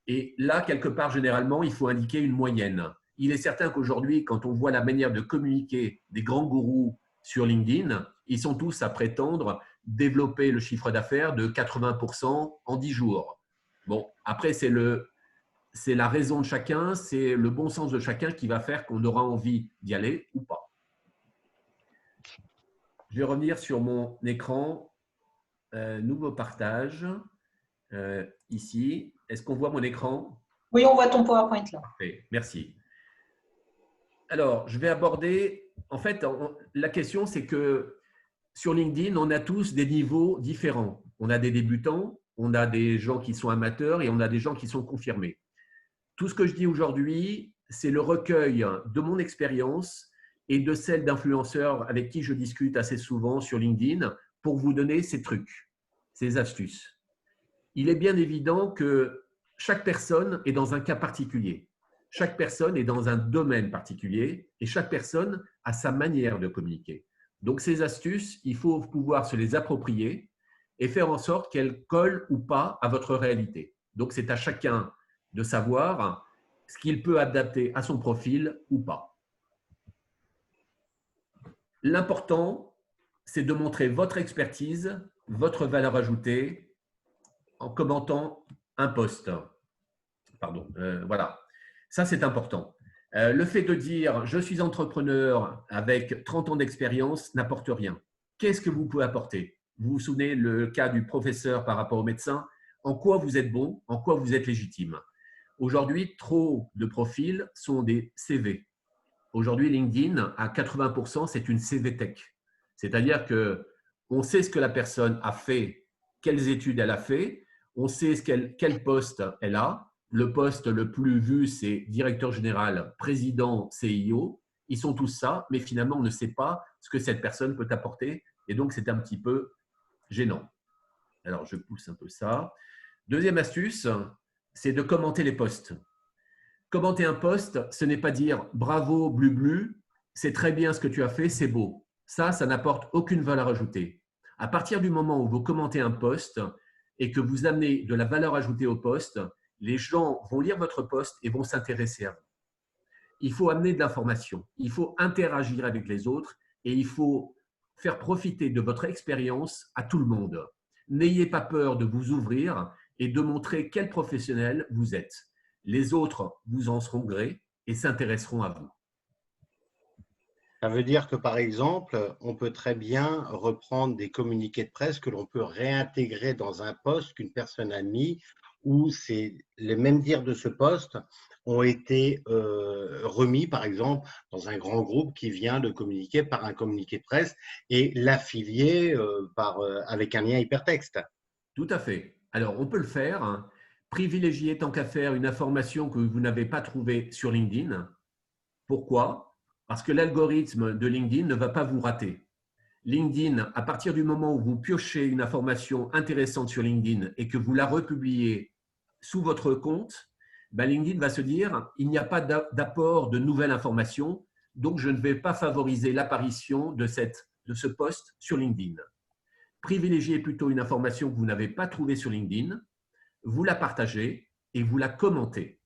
Et là, quelque part, généralement, il faut indiquer une moyenne. Il est certain qu'aujourd'hui, quand on voit la manière de communiquer des grands gourous sur LinkedIn, ils sont tous à prétendre développer le chiffre d'affaires de 80% en 10 jours. Bon, après, c'est la raison de chacun, c'est le bon sens de chacun qui va faire qu'on aura envie d'y aller ou pas. Je vais revenir sur mon écran. Nouveau partage. Ici. Est-ce qu'on voit mon écran? Oui, on voit ton PowerPoint là. Parfait, merci. Alors, je vais aborder, en fait, la question, c'est que sur LinkedIn, on a tous des niveaux différents. On a des débutants, on a des gens qui sont amateurs et on a des gens qui sont confirmés. Tout ce que je dis aujourd'hui, c'est le recueil de mon expérience et de celle d'influenceurs avec qui je discute assez souvent sur LinkedIn pour vous donner ces trucs, ces astuces. Il est bien évident que chaque personne est dans un cas particulier. Chaque personne est dans un domaine particulier et chaque personne a sa manière de communiquer. Donc, ces astuces, il faut pouvoir se les approprier et faire en sorte qu'elles collent ou pas à votre réalité. Donc, c'est à chacun de savoir ce qu'il peut adapter à son profil ou pas. L'important, c'est de montrer votre expertise, votre valeur ajoutée en commentant un post. Pardon, voilà. Ça, c'est important. Le fait de dire « je suis entrepreneur avec 30 ans d'expérience » n'apporte rien. Qu'est-ce que vous pouvez apporter? Vous vous souvenez le cas du professeur par rapport au médecin? En quoi vous êtes bon? En quoi vous êtes légitime? Aujourd'hui, trop de profils sont des CV. Aujourd'hui, LinkedIn, à 80%, c'est une CV Tech. C'est-à-dire qu'on sait ce que la personne a fait, quelles études elle a fait, on sait quel poste elle a. Le poste le plus vu, c'est directeur général, président, CIO. Ils sont tous ça, mais finalement, on ne sait pas ce que cette personne peut apporter. Et donc, c'est un petit peu gênant. Alors, je pousse un peu ça. Deuxième astuce, c'est de commenter les posts. Commenter un post, ce n'est pas dire « bravo, Blublu, c'est très bien ce que tu as fait, c'est beau ». Ça n'apporte aucune valeur ajoutée. À partir du moment où vous commentez un post et que vous amenez de la valeur ajoutée au post, les gens vont lire votre post et vont s'intéresser à vous. Il faut amener de l'information, il faut interagir avec les autres et il faut faire profiter de votre expérience à tout le monde. N'ayez pas peur de vous ouvrir et de montrer quel professionnel vous êtes. Les autres vous en seront gré et s'intéresseront à vous. Ça veut dire que, par exemple, on peut très bien reprendre des communiqués de presse que l'on peut réintégrer dans un post qu'une personne a mis, où les mêmes dires de ce poste ont été remis, par exemple, dans un grand groupe qui vient de communiquer par un communiqué de presse et l'affilier avec un lien hypertexte. Tout à fait. Alors, on peut le faire. Hein. Privilégiez tant qu'à faire une information que vous n'avez pas trouvée sur LinkedIn. Pourquoi? Parce que l'algorithme de LinkedIn ne va pas vous rater. LinkedIn, à partir du moment où vous piochez une information intéressante sur LinkedIn et que vous la republiez sous votre compte, ben LinkedIn va se dire « il n'y a pas d'apport de nouvelles informations, donc je ne vais pas favoriser l'apparition de ce post sur LinkedIn ». Privilégiez plutôt une information que vous n'avez pas trouvée sur LinkedIn, vous la partagez et vous la commentez.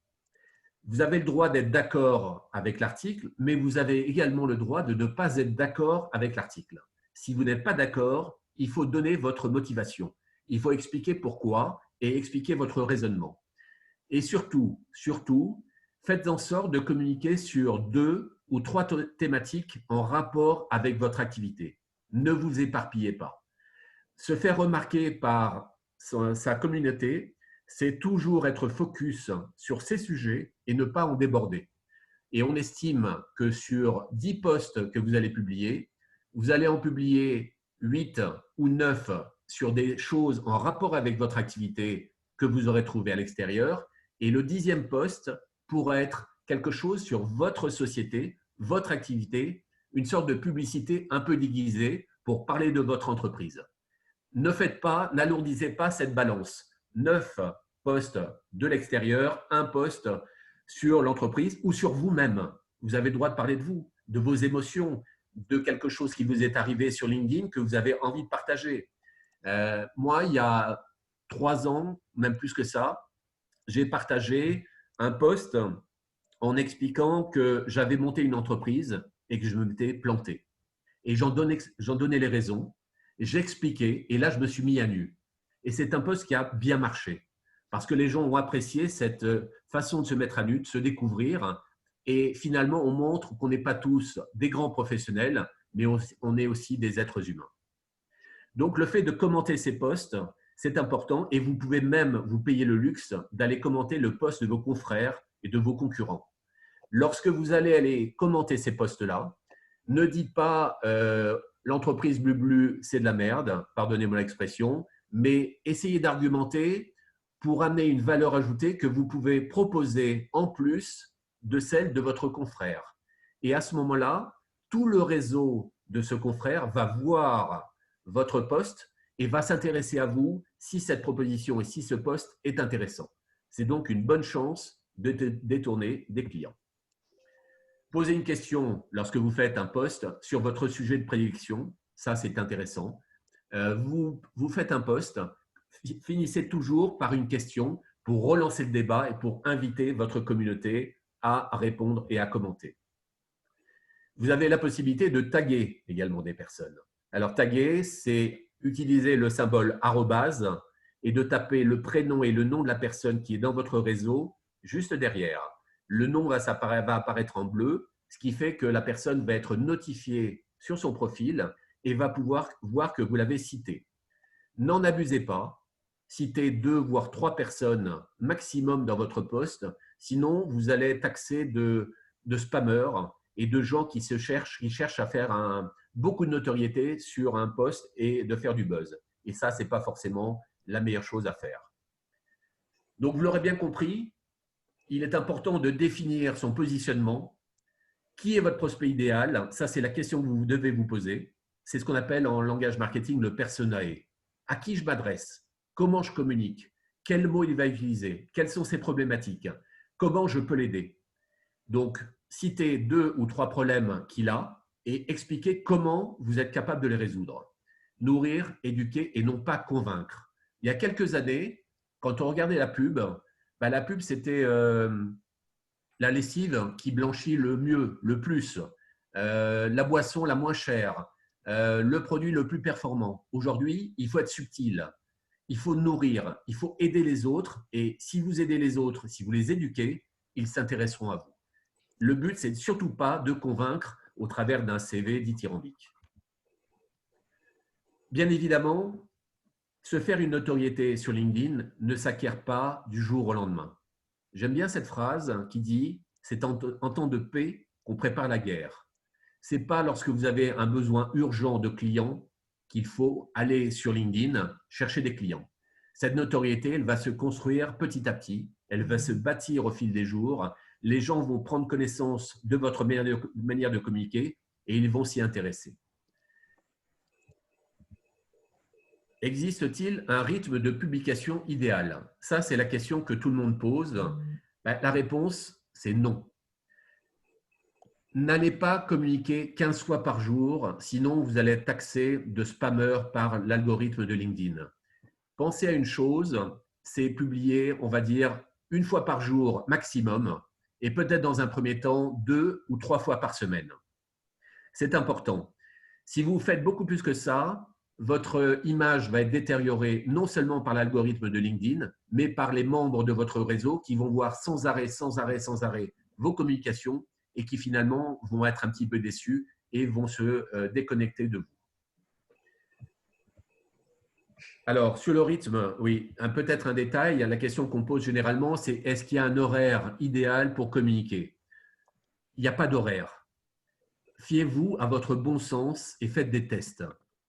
Vous avez le droit d'être d'accord avec l'article, mais vous avez également le droit de ne pas être d'accord avec l'article. Si vous n'êtes pas d'accord, il faut donner votre motivation. Il faut expliquer pourquoi et expliquer votre raisonnement. Et surtout, faites en sorte de communiquer sur 2 ou 3 thématiques en rapport avec votre activité. Ne vous éparpillez pas. Se faire remarquer par sa communauté, c'est toujours être focus sur ces sujets et ne pas en déborder. Et on estime que sur 10 posts que vous allez publier, vous allez en publier 8 ou 9 sur des choses en rapport avec votre activité que vous aurez trouvé à l'extérieur. Et le 10e post pourra être quelque chose sur votre société, votre activité, une sorte de publicité un peu déguisée pour parler de votre entreprise. Ne faites pas, n'alourdissez pas cette balance. 9 posts de l'extérieur, un post sur l'entreprise ou sur vous-même. Vous avez le droit de parler de vous, de vos émotions, de quelque chose qui vous est arrivé sur LinkedIn que vous avez envie de partager. Moi, il y a 3 ans, même plus que ça, j'ai partagé un post en expliquant que j'avais monté une entreprise et que je m'étais planté. Et j'en donnais les raisons, j'expliquais et là, je me suis mis à nu. Et c'est un post qui a bien marché parce que les gens ont apprécié cette façon de se mettre à nu, de se découvrir. Et finalement, on montre qu'on n'est pas tous des grands professionnels, mais on est aussi des êtres humains. Donc, le fait de commenter ces posts, c'est important et vous pouvez même vous payer le luxe d'aller commenter le post de vos confrères et de vos concurrents. Lorsque vous allez aller commenter ces posts-là, ne dites pas l'entreprise Blublu, c'est de la merde, pardonnez-moi l'expression, mais essayez d'argumenter pour amener une valeur ajoutée que vous pouvez proposer en plus de celle de votre confrère. Et à ce moment-là, tout le réseau de ce confrère va voir votre post et va s'intéresser à vous si cette proposition et si ce post est intéressant. C'est donc une bonne chance de détourner des clients. Posez une question lorsque vous faites un post sur votre sujet de prédilection. Ça, c'est intéressant. Vous faites un post, finissez toujours par une question pour relancer le débat et pour inviter votre communauté à répondre et à commenter. Vous avez la possibilité de taguer également des personnes. Alors, taguer, c'est utiliser le symbole arrobase et de taper le prénom et le nom de la personne qui est dans votre réseau juste derrière. Le nom va apparaître en bleu, ce qui fait que la personne va être notifiée sur son profil et va pouvoir voir que vous l'avez cité. N'en abusez pas. Citez 2 voire 3 personnes maximum dans votre post. Sinon, vous allez être taxé de spammers et de gens qui cherchent à faire beaucoup de notoriété sur un post et de faire du buzz. Et ça, ce n'est pas forcément la meilleure chose à faire. Donc, vous l'aurez bien compris, il est important de définir son positionnement. Qui est votre prospect idéal? Ça, c'est la question que vous devez vous poser. C'est ce qu'on appelle en langage marketing le personae. À qui je m'adresse? Comment je communique? Quels mots il va utiliser? Quelles sont ses problématiques? Comment je peux l'aider? Donc, citez 2 ou 3 problèmes qu'il a et expliquez comment vous êtes capable de les résoudre. Nourrir, éduquer et non pas convaincre. Il y a quelques années, quand on regardait la pub, la pub, c'était la lessive qui blanchit le mieux, le plus, la boisson la moins chère, le produit le plus performant. Aujourd'hui, il faut être subtil, il faut nourrir, il faut aider les autres. Et si vous aidez les autres, si vous les éduquez, ils s'intéresseront à vous. Le but, c'est surtout pas de convaincre au travers d'un CV dithyrambique. Bien évidemment, se faire une notoriété sur LinkedIn ne s'acquiert pas du jour au lendemain. J'aime bien cette phrase qui dit « c'est en temps de paix qu'on prépare la guerre ». Ce n'est pas lorsque vous avez un besoin urgent de clients qu'il faut aller sur LinkedIn chercher des clients. Cette notoriété, elle va se construire petit à petit, elle va se bâtir au fil des jours. Les gens vont prendre connaissance de votre manière de communiquer et ils vont s'y intéresser. Existe-t-il un rythme de publication idéal? Ça, c'est la question que tout le monde pose. La réponse, c'est non. N'allez pas communiquer 15 fois par jour, sinon vous allez être taxé de spammer par l'algorithme de LinkedIn. Pensez à une chose, c'est publier, on va dire, 1 fois par jour maximum, et peut-être dans un premier temps 2 ou 3 fois par semaine. C'est important. Si vous faites beaucoup plus que ça, votre image va être détériorée non seulement par l'algorithme de LinkedIn, mais par les membres de votre réseau qui vont voir sans arrêt vos communications et qui finalement vont être un petit peu déçus et vont se déconnecter de vous. Alors, sur le rythme, oui, peut-être un détail. La question qu'on pose généralement, c'est est-ce qu'il y a un horaire idéal pour communiquer? il n'y a pas d'horaire. Fiez-vous à votre bon sens et faites des tests.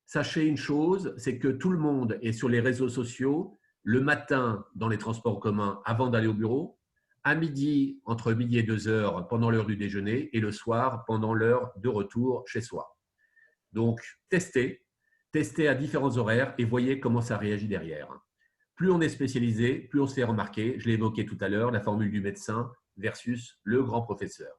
Sachez une chose, c'est que tout le monde est sur les réseaux sociaux le matin dans les transports en commun avant d'aller au bureau, à midi, entre midi et 2 heures pendant l'heure du déjeuner et le soir pendant l'heure de retour chez soi. Donc, testez à différents horaires et voyez comment ça réagit derrière. Plus on est spécialisé, plus on se fait remarquer. Je l'ai évoqué tout à l'heure, la formule du médecin versus le grand professeur.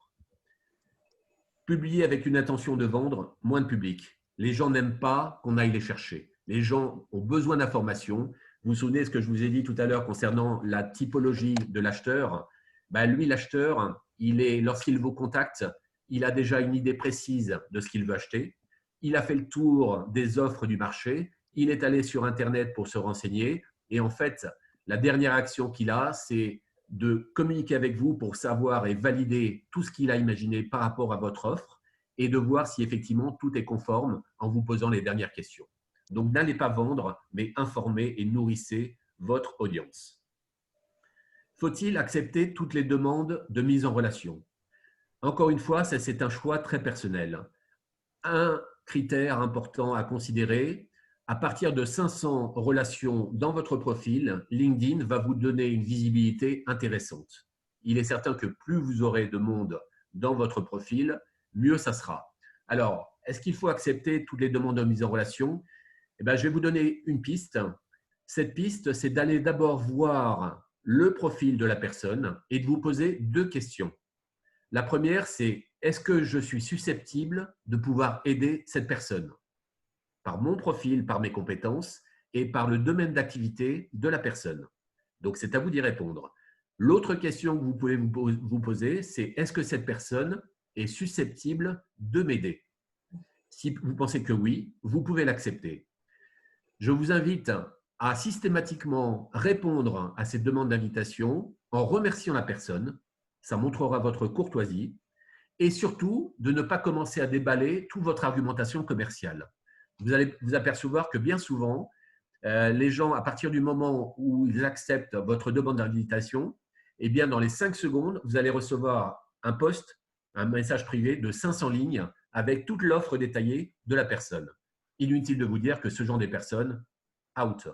Publier avec une intention de vendre, moins de public. Les gens n'aiment pas qu'on aille les chercher. Les gens ont besoin d'informations. Vous vous souvenez de ce que je vous ai dit tout à l'heure concernant la typologie de l'acheteur? Lui, l'acheteur, lorsqu'il vous contacte, il a déjà une idée précise de ce qu'il veut acheter. Il a fait le tour des offres du marché. Il est allé sur Internet pour se renseigner. Et en fait, la dernière action qu'il a, c'est de communiquer avec vous pour savoir et valider tout ce qu'il a imaginé par rapport à votre offre et de voir si effectivement tout est conforme en vous posant les dernières questions. Donc, n'allez pas vendre, mais informez et nourrissez votre audience. Faut-il accepter toutes les demandes de mise en relation? Encore une fois, c'est un choix très personnel. Un critère important à considérer, à partir de 500 relations dans votre profil, LinkedIn va vous donner une visibilité intéressante. Il est certain que plus vous aurez de monde dans votre profil, mieux ça sera. Alors, est-ce qu'il faut accepter toutes les demandes de mise en relation? Je vais vous donner une piste. Cette piste, c'est d'aller d'abord voir le profil de la personne et de vous poser 2 questions. La première, c'est est-ce que je suis susceptible de pouvoir aider cette personne? Par mon profil, par mes compétences et par le domaine d'activité de la personne. Donc, c'est à vous d'y répondre. L'autre question que vous pouvez vous poser, c'est est-ce que cette personne est susceptible de m'aider? Si vous pensez que oui, vous pouvez l'accepter. Je vous invite à systématiquement répondre à cette demande d'invitation en remerciant la personne. Ça montrera votre courtoisie. Et surtout, de ne pas commencer à déballer toute votre argumentation commerciale. Vous allez vous apercevoir que bien souvent, les gens, à partir du moment où ils acceptent votre demande d'invitation, eh bien, dans les 5 secondes, vous allez recevoir un post, un message privé de 500 lignes avec toute l'offre détaillée de la personne. Inutile de vous dire que ce genre de personnes, out.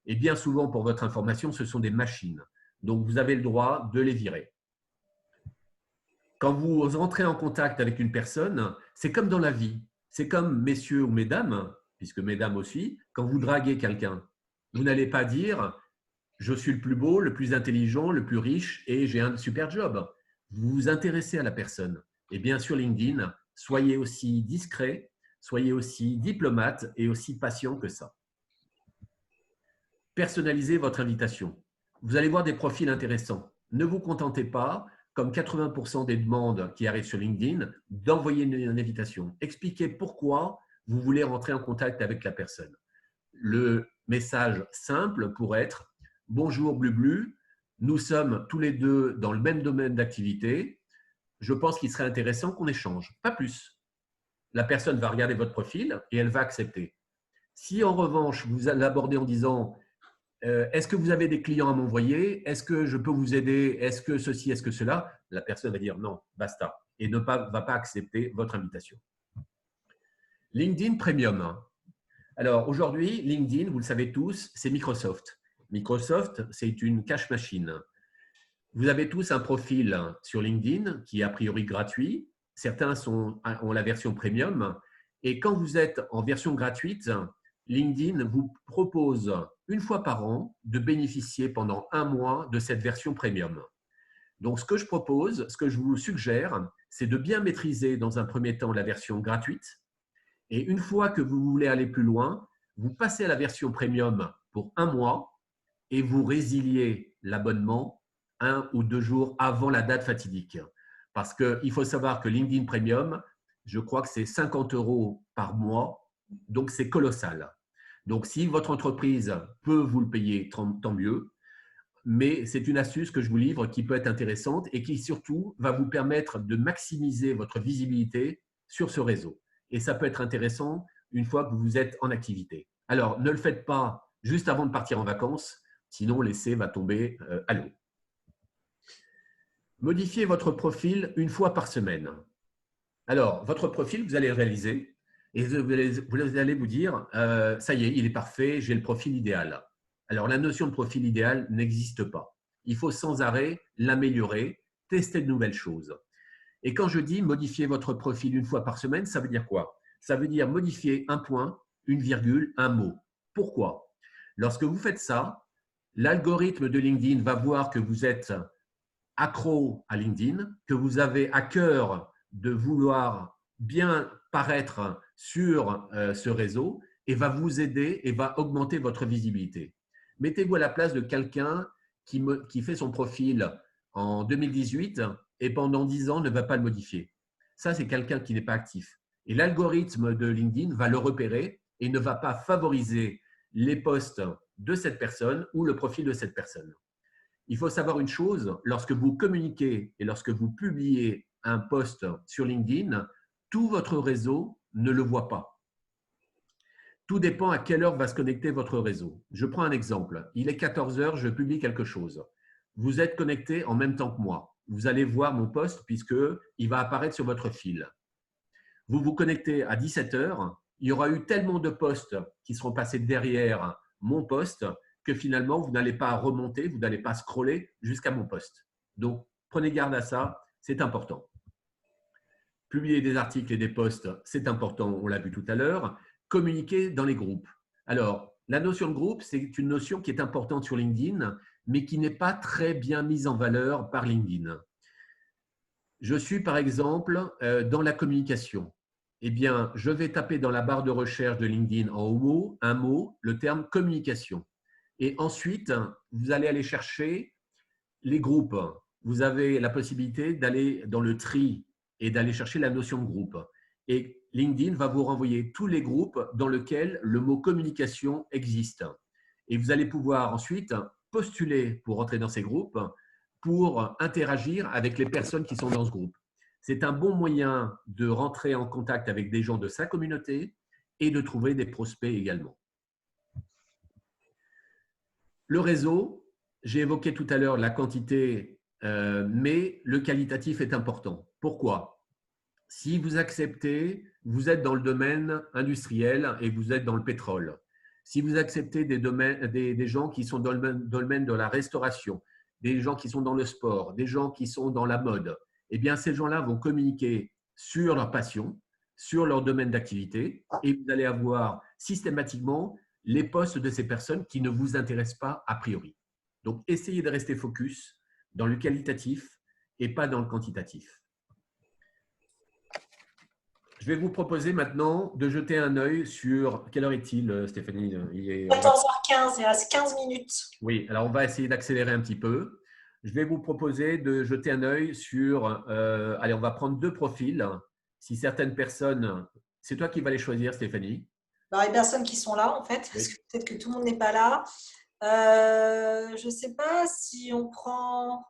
Et bien souvent, pour votre information, ce sont des machines. Donc, vous avez le droit de les virer. Quand vous entrez en contact avec une personne, c'est comme dans la vie. C'est comme messieurs ou mesdames, puisque mesdames aussi, quand vous draguez quelqu'un, vous n'allez pas dire « je suis le plus beau, le plus intelligent, le plus riche et j'ai un super job ». Vous vous intéressez à la personne. Et bien sûr, LinkedIn, soyez aussi discret, soyez aussi diplomate et aussi patient que ça. Personnalisez votre invitation. Vous allez voir des profils intéressants. Ne vous contentez pas, comme 80% des demandes qui arrivent sur LinkedIn, d'envoyer une invitation. Expliquez pourquoi vous voulez rentrer en contact avec la personne. Le message simple pourrait être « Bonjour Blublu, nous sommes tous les deux dans le même domaine d'activité. Je pense qu'il serait intéressant qu'on échange. » Pas plus. La personne va regarder votre profil et elle va accepter. Si en revanche, vous l'abordez en disant est-ce que vous avez des clients à m'envoyer? Est-ce que je peux vous aider? Est-ce que ceci, est-ce que cela? La personne va dire non, basta, et ne va pas accepter votre invitation. LinkedIn Premium. Alors aujourd'hui, LinkedIn, vous le savez tous, c'est Microsoft. Microsoft, c'est une cash machine. Vous avez tous un profil sur LinkedIn qui est a priori gratuit. Certains ont la version Premium. Et quand vous êtes en version gratuite, LinkedIn vous propose une fois par an de bénéficier pendant 1 mois de cette version premium. Donc, ce que je propose, ce que je vous suggère, c'est de bien maîtriser dans un premier temps la version gratuite. Et une fois que vous voulez aller plus loin, vous passez à la version premium pour 1 mois et vous résiliez l'abonnement 1 ou 2 jours avant la date fatidique. Parce qu'il faut savoir que LinkedIn Premium, je crois que c'est 50 € par mois, donc c'est colossal. Donc, si votre entreprise peut vous le payer, tant mieux. Mais c'est une astuce que je vous livre qui peut être intéressante et qui surtout va vous permettre de maximiser votre visibilité sur ce réseau. Et ça peut être intéressant une fois que vous êtes en activité. Alors, ne le faites pas juste avant de partir en vacances, sinon l'essai va tomber à l'eau. Modifiez votre profil 1 fois par semaine. Alors, votre profil, vous allez le réaliser et vous allez vous dire, ça y est, il est parfait, j'ai le profil idéal. Alors, la notion de profil idéal n'existe pas. Il faut sans arrêt l'améliorer, tester de nouvelles choses. Et quand je dis modifier votre profil une fois par semaine, ça veut dire quoi? Ça veut dire modifier un point, une virgule, un mot. Pourquoi? Lorsque vous faites ça, l'algorithme de LinkedIn va voir que vous êtes accro à LinkedIn, que vous avez à cœur de vouloir bien paraître sur ce réseau et va vous aider et va augmenter votre visibilité. Mettez-vous à la place de quelqu'un qui fait son profil en 2018 et pendant 10 ans ne va pas le modifier. Ça, c'est quelqu'un qui n'est pas actif. Et l'algorithme de LinkedIn va le repérer et ne va pas favoriser les posts de cette personne ou le profil de cette personne. Il faut savoir une chose, lorsque vous communiquez et lorsque vous publiez un post sur LinkedIn, tout votre réseau ne le voit pas. Tout dépend à quelle heure va se connecter votre réseau. Je prends un exemple. Il est 14 heures, je publie quelque chose. Vous êtes connecté en même temps que moi. Vous allez voir mon post puisqu'il va apparaître sur votre fil. Vous vous connectez à 17 heures. Il y aura eu tellement de posts qui seront passés derrière mon post que finalement, vous n'allez pas remonter, vous n'allez pas scroller jusqu'à mon post. Donc, prenez garde à ça, c'est important. Publier des articles et des posts, c'est important, on l'a vu tout à l'heure. Communiquer dans les groupes. Alors, la notion de groupe, c'est une notion qui est importante sur LinkedIn, mais qui n'est pas très bien mise en valeur par LinkedIn. Je suis, par exemple, dans la communication. Eh bien, je vais taper dans la barre de recherche de LinkedIn en haut un mot, le terme communication. Et ensuite, vous allez aller chercher les groupes. Vous avez la possibilité d'aller dans le tri et d'aller chercher la notion de groupe. Et LinkedIn va vous renvoyer tous les groupes dans lesquels le mot communication existe. Et vous allez pouvoir ensuite postuler pour entrer dans ces groupes, pour interagir avec les personnes qui sont dans ce groupe. C'est un bon moyen de rentrer en contact avec des gens de sa communauté et de trouver des prospects également. Le réseau, j'ai évoqué tout à l'heure la quantité, mais le qualitatif est important. Pourquoi? Si vous acceptez, vous êtes dans le domaine industriel et vous êtes dans le pétrole. Si vous acceptez des gens qui sont dans le domaine de la restauration, des gens qui sont dans le sport, des gens qui sont dans la mode, eh bien, ces gens-là vont communiquer sur leur passion, sur leur domaine d'activité et vous allez avoir systématiquement les posts de ces personnes qui ne vous intéressent pas a priori. Donc, essayez de rester focus dans le qualitatif et pas dans le quantitatif. Je vais vous proposer maintenant de jeter un œil sur… Quelle heure est-il, Stéphanie? Il est 14h15, il reste 15 minutes. Oui, alors on va essayer d'accélérer un petit peu. Je vais vous proposer de jeter un œil sur… allez, on va prendre 2 profils. Si certaines personnes… C'est toi qui vas les choisir, Stéphanie? Alors, les personnes qui sont là, en fait, Oui. parce que peut-être que tout le monde n'est pas là. Je ne sais pas si on prend…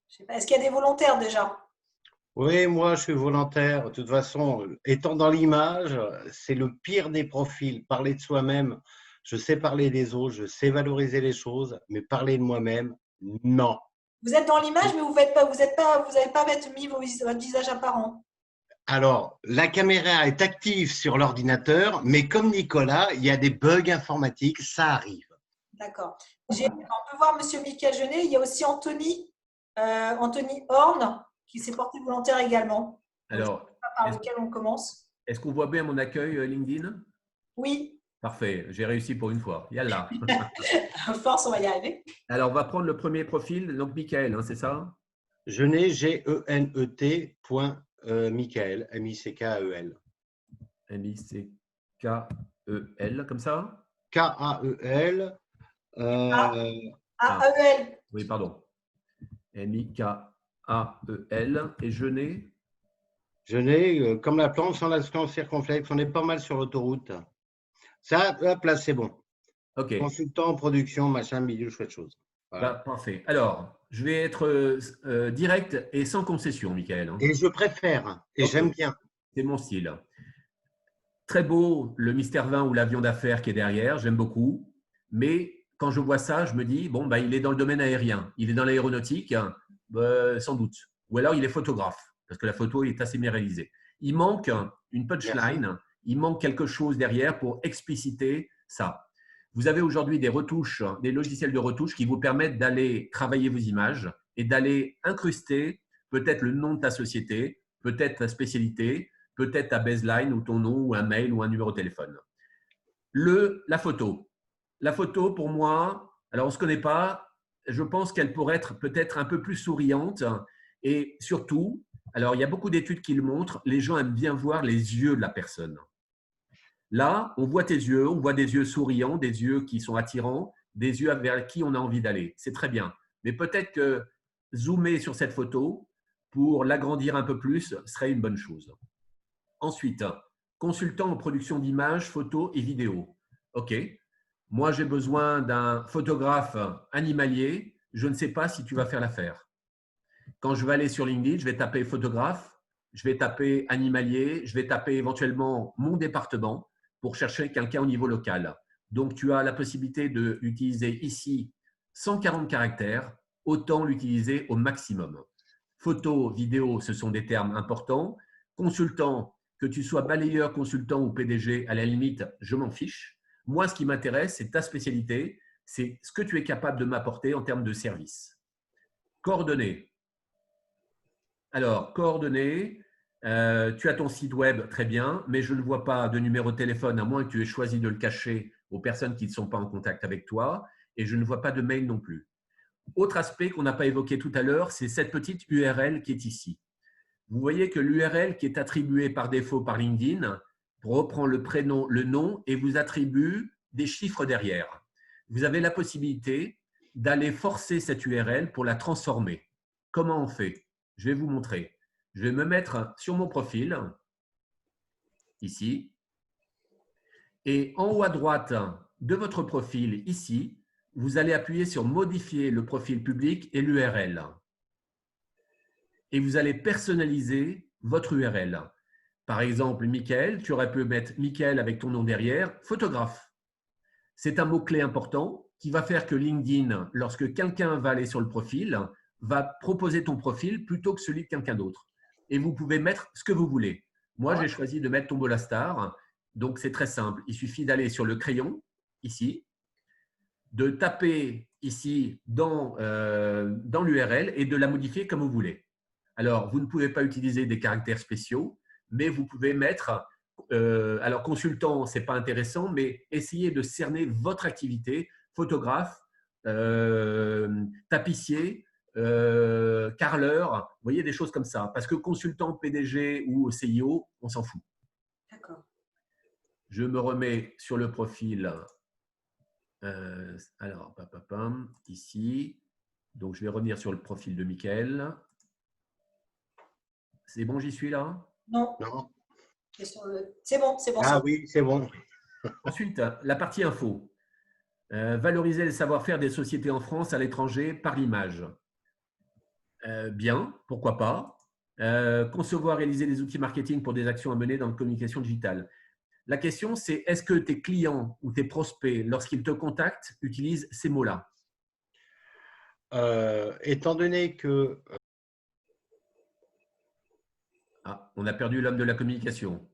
Je sais pas. Est-ce qu'il y a des volontaires déjà? Oui, moi, je suis volontaire. De toute façon, étant dans l'image, c'est le pire des profils. Parler de soi-même, je sais parler des autres, je sais valoriser les choses, mais parler de moi-même, non. Vous êtes dans l'image, mais vous n'avez pas mis votre visage apparent. Alors, la caméra est active sur l'ordinateur, mais comme Nicolas, il y a des bugs informatiques, ça arrive. D'accord. On peut voir M. Michael Genet. Il y a aussi Anthony Horn qui s'est porté volontaire également. Alors, je ne sais pas par lequel on commence. Est-ce qu'on voit bien mon accueil LinkedIn? Oui. Parfait, j'ai réussi pour une fois. Yallah. À force, on va y arriver. Alors, on va prendre le premier profil. Donc, Michael, hein, c'est ça? Genet, G-E-N-E-T, Michael, M-I-C-K-E-L. M-I-C-K-E-L, comme ça? K-A-E-L. A-E-L. Oui, pardon. M-I-K-A-E-L. Et Genet? Genet, comme la plante sans l'action circonflexe. On est pas mal sur l'autoroute. Ça, hop, là, c'est bon. OK. Consultant, production, machin, milieu, chouette chose. Voilà. Bah, parfait. Alors, je vais être direct et sans concession, Michael. Hein. Et je préfère, et j'aime bien. C'est mon style. Très beau, le mystère vin ou l'avion d'affaires qui est derrière, j'aime beaucoup. Mais quand je vois ça, je me dis, bon, bah, il est dans le domaine aérien, il est dans l'aéronautique, sans doute. Ou alors il est photographe. parce que la photo est assez bien réalisée. Il manque une punchline, il manque quelque chose derrière pour expliciter ça. Vous avez aujourd'hui des retouches, des logiciels de retouche qui vous permettent d'aller travailler vos images et d'aller incruster peut-être le nom de ta société, peut-être ta spécialité, peut-être ta baseline ou ton nom ou un mail ou un numéro de téléphone. La photo. La photo, pour moi, alors on ne se connaît pas, je pense qu'elle pourrait être peut-être un peu plus souriante et surtout, alors il y a beaucoup d'études qui le montrent, les gens aiment bien voir les yeux de la personne. Là, on voit tes yeux, on voit des yeux souriants, des yeux qui sont attirants, des yeux vers qui on a envie d'aller. C'est très bien. Mais peut-être que zoomer sur cette photo pour l'agrandir un peu plus serait une bonne chose. Ensuite, consultant en production d'images, photos et vidéos. OK. Moi, j'ai besoin d'un photographe animalier. Je ne sais pas si tu vas faire l'affaire. Quand je vais aller sur LinkedIn, je vais taper photographe, je vais taper animalier, je vais taper éventuellement mon département pour chercher quelqu'un au niveau local. Donc, tu as la possibilité d'utiliser ici 140 caractères, autant l'utiliser au maximum. Photo, vidéo, ce sont des termes importants. Consultant, que tu sois balayeur, consultant ou PDG, à la limite, je m'en fiche. Moi, ce qui m'intéresse, c'est ta spécialité, c'est ce que tu es capable de m'apporter en termes de service. Coordonnées. Alors, coordonnées, tu as ton site web, très bien, mais je ne vois pas de numéro de téléphone, à moins que tu aies choisi de le cacher aux personnes qui ne sont pas en contact avec toi, et je ne vois pas de mail non plus. Autre aspect qu'on n'a pas évoqué tout à l'heure, c'est cette petite URL qui est ici. Vous voyez que l'URL qui est attribuée par défaut par LinkedIn reprend le prénom, le nom et vous attribue des chiffres derrière. Vous avez la possibilité d'aller forcer cette URL pour la transformer. Comment on fait? Je vais vous montrer. Je vais me mettre sur mon profil, ici, et en haut à droite de votre profil, ici, vous allez appuyer sur « Modifier le profil public et l'URL ». Et vous allez personnaliser votre URL. Par exemple, Michael, tu aurais pu mettre Michael avec ton nom derrière, photographe. C'est un mot-clé important qui va faire que LinkedIn, lorsque quelqu'un va aller sur le profil, va proposer ton profil plutôt que celui de quelqu'un d'autre. Et vous pouvez mettre ce que vous voulez. Moi, j'ai choisi de mettre Tombola Star. Donc, c'est très simple. Il suffit d'aller sur le crayon, ici, de taper ici dans l'URL et de la modifier comme vous voulez. Alors, vous ne pouvez pas utiliser des caractères spéciaux, mais vous pouvez mettre, alors consultant, ce n'est pas intéressant, mais essayez de cerner votre activité, photographe, tapissier, carreleur, vous voyez des choses comme ça. Parce que consultant, PDG ou CIO, on s'en fout. D'accord. Je me remets sur le profil. Alors, ici. Donc, je vais revenir sur le profil de Michael. C'est bon, j'y suis là? Non. Non. C'est bon, c'est bon. Ah oui, c'est bon. Ensuite, la partie info. Valoriser les savoir-faire des sociétés en France, à l'étranger, par l'image. Bien, pourquoi pas. Concevoir, réaliser des outils marketing pour des actions à mener dans la communication digitale. La question, c'est est-ce que tes clients ou tes prospects, lorsqu'ils te contactent, utilisent ces mots-là? Étant donné que… Ah, on a perdu l'homme de la communication.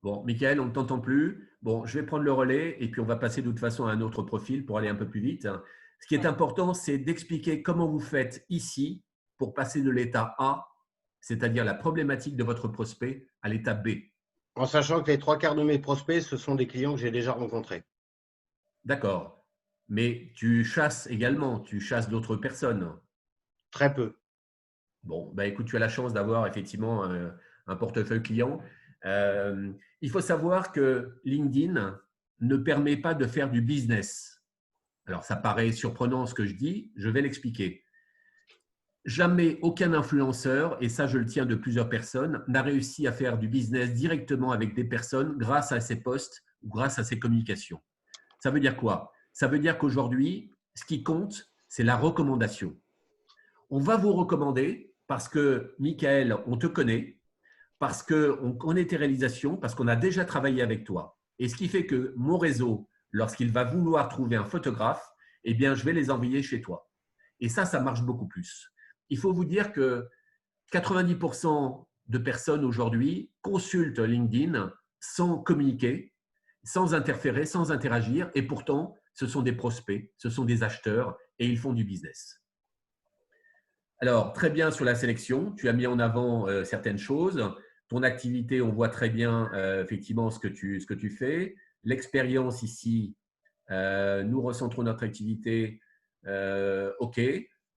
Bon, Michael, on ne t'entend plus. Bon, je vais prendre le relais et puis on va passer de toute façon à un autre profil pour aller un peu plus vite. Ce qui est important, c'est d'expliquer comment vous faites ici pour passer de l'état A, c'est-à-dire la problématique de votre prospect, à l'état B. En sachant que les 3/4 de mes prospects, ce sont des clients que j'ai déjà rencontrés. D'accord. Mais tu chasses également, tu chasses d'autres personnes. Très peu. Bon, bah écoute, tu as la chance d'avoir effectivement un portefeuille client. Il faut savoir que LinkedIn ne permet pas de faire du business. Alors, ça paraît surprenant ce que je dis, je vais l'expliquer. Jamais aucun influenceur, et ça je le tiens de plusieurs personnes, n'a réussi à faire du business directement avec des personnes grâce à ses posts ou grâce à ses communications. Ça veut dire quoi? Ça veut dire qu'aujourd'hui, ce qui compte, c'est la recommandation. On va vous recommander parce que, Michael, on te connaît, parce qu'on connaît tes réalisations, parce qu'on a déjà travaillé avec toi. Et ce qui fait que mon réseau, lorsqu'il va vouloir trouver un photographe, eh bien, je vais les envoyer chez toi. Et ça marche beaucoup plus. il faut vous dire que 90% de personnes aujourd'hui consultent LinkedIn sans communiquer, sans interférer, sans interagir, et pourtant, ce sont des prospects, ce sont des acheteurs et ils font du business. Alors, très bien sur la sélection, tu as mis en avant certaines choses. Ton activité, on voit très bien effectivement ce que tu fais. L'expérience ici, nous recentrons notre activité. OK.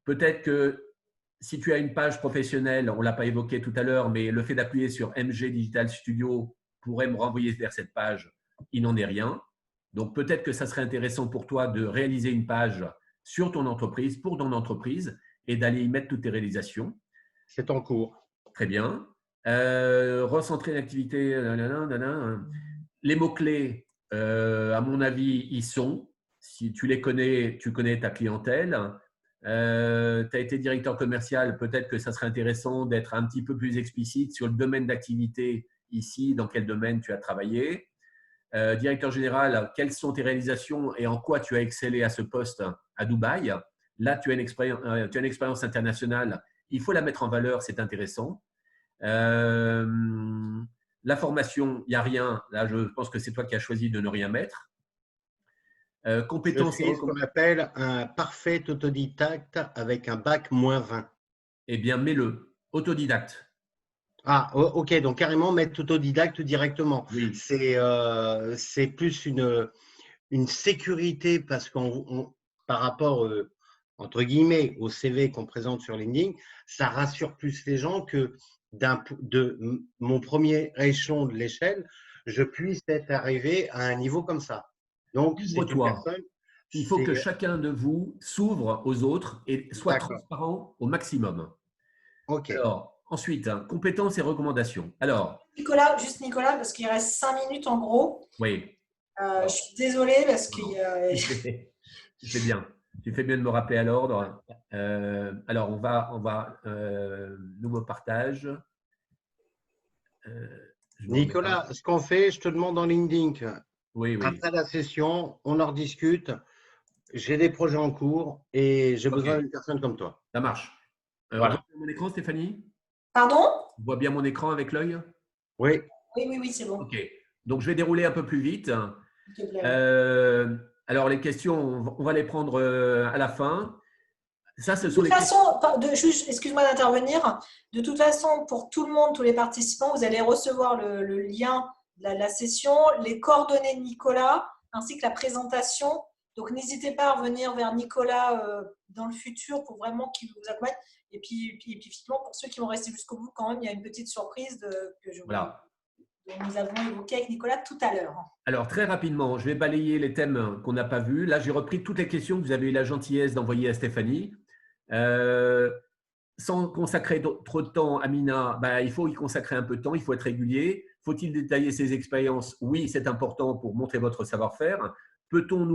Peut-être que si tu as une page professionnelle, on ne l'a pas évoqué tout à l'heure, mais le fait d'appuyer sur MG Digital Studio pourrait me renvoyer vers cette page. Il n'en est rien. Donc, peut-être que ça serait intéressant pour toi de réaliser une page sur ton entreprise, pour ton entreprise, et d'aller y mettre toutes tes réalisations. C'est en cours. Très bien. Recentrer l'activité. Les mots-clés, à mon avis, ils sont. Si tu les connais, tu connais ta clientèle. Tu as été directeur commercial, peut-être que ça serait intéressant d'être un petit peu plus explicite sur le domaine d'activité ici, dans quel domaine tu as travaillé. Directeur général, quelles sont tes réalisations et en quoi tu as excellé à ce poste à Dubaï. Là, tu as une expérience internationale. Il faut la mettre en valeur, c'est intéressant. La formation, il n'y a rien. Là, je pense que c'est toi qui as choisi de ne rien mettre. Compétences. Je suis ce qu'on appelle un parfait autodidacte avec un bac -20. Eh bien, mets-le. Autodidacte. Ah, ok, donc carrément mettre autodidacte directement. Oui. C'est plus une sécurité parce par rapport, entre guillemets, au CV qu'on présente sur LinkedIn, ça rassure plus les gens que de mon premier échelon de l'échelle, je puisse être arrivé à un niveau comme ça. Donc, c'est une personne. Il faut que chacun de vous s'ouvre aux autres et soit transparent au maximum. Ok. Alors, ensuite, compétences et recommandations. Alors, Nicolas, parce qu'il reste 5 minutes en gros. Oui. Je suis désolée parce qu'il y a… Tu fais bien. Tu fais bien de me rappeler à l'ordre. Alors, on va nouveau partage. Nicolas, ce qu'on fait, je te demande en LinkedIn. Oui. Après la session, on en rediscute. J'ai des projets en cours et j'ai besoin d'une personne comme toi. Ça marche. Voilà. Vois mon écran, Stéphanie? Pardon? Tu vois bien mon écran avec l'œil? Oui. Oui, c'est bon. OK. Donc, je vais dérouler un peu plus vite. S'il te plaît. Alors, les questions, on va les prendre à la fin. Ça, ce sont de toute façon, excuse-moi d'intervenir. De toute façon, pour tout le monde, tous les participants, vous allez recevoir le lien de la session, les coordonnées de Nicolas, ainsi que la présentation. Donc, n'hésitez pas à revenir vers Nicolas dans le futur pour vraiment qu'il vous accompagne. Et puis, finalement, pour ceux qui vont rester jusqu'au bout, quand même, il y a une petite surprise dont nous avons évoqué avec Nicolas tout à l'heure. Alors, très rapidement, je vais balayer les thèmes qu'on n'a pas vus. Là, j'ai repris toutes les questions que vous avez eu la gentillesse d'envoyer à Stéphanie. Sans consacrer trop de temps, Amina, il faut y consacrer un peu de temps, il faut être régulier. Faut-il détailler ses expériences? Oui, c'est important pour montrer votre savoir-faire. Peut-on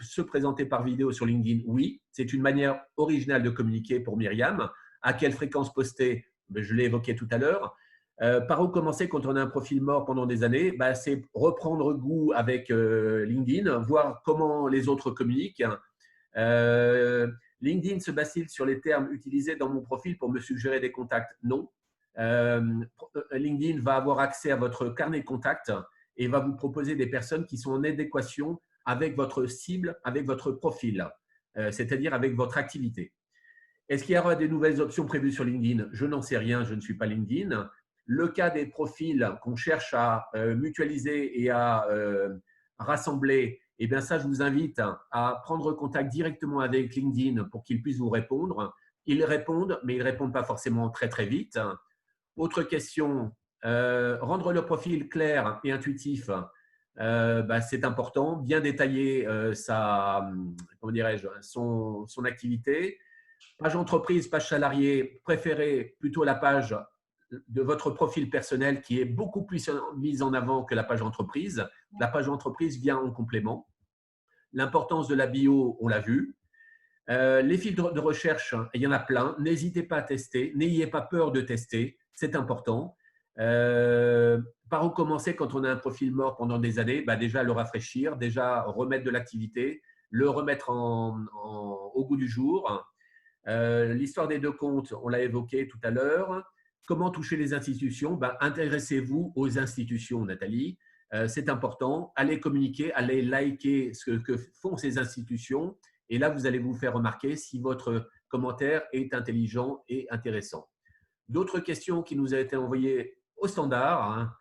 se présenter par vidéo sur LinkedIn? Oui, c'est une manière originale de communiquer pour Myriam. À quelle fréquence poster? Je l'ai évoqué tout à l'heure. Par où commencer quand on a un profil mort pendant des années? C'est reprendre goût avec LinkedIn, voir comment les autres communiquent. LinkedIn se base-t-il sur les termes utilisés dans mon profil pour me suggérer des contacts? Non. LinkedIn va avoir accès à votre carnet de contacts et va vous proposer des personnes qui sont en adéquation avec votre cible, avec votre profil, c'est-à-dire avec votre activité. Est-ce qu'il y aura des nouvelles options prévues sur LinkedIn? Je n'en sais rien, je ne suis pas LinkedIn. Le cas des profils qu'on cherche à mutualiser et à rassembler, eh bien ça, je vous invite à prendre contact directement avec LinkedIn pour qu'ils puissent vous répondre. Ils répondent, mais ils ne répondent pas forcément très, très vite. Autre question, rendre le profil clair et intuitif, c'est important. Bien détailler son activité. Page entreprise, page salarié, préférez plutôt la page de votre profil personnel qui est beaucoup plus mise en avant que la page entreprise. La page entreprise vient en complément. L'importance de la bio, on l'a vu. Les filtres de recherche, il y en a plein. N'hésitez pas à tester. N'ayez pas peur de tester. C'est important. Par où commencer quand on a un profil mort pendant des années? Déjà, le rafraîchir. Déjà, remettre de l'activité. Le remettre au goût du jour. L'histoire des deux comptes, on l'a évoqué tout à l'heure. Comment toucher les institutions? Intéressez-vous aux institutions, Nathalie. C'est important. Allez communiquer, allez liker ce que font ces institutions. Et là, vous allez vous faire remarquer si votre commentaire est intelligent et intéressant. D'autres questions qui nous ont été envoyées au standard. Hein.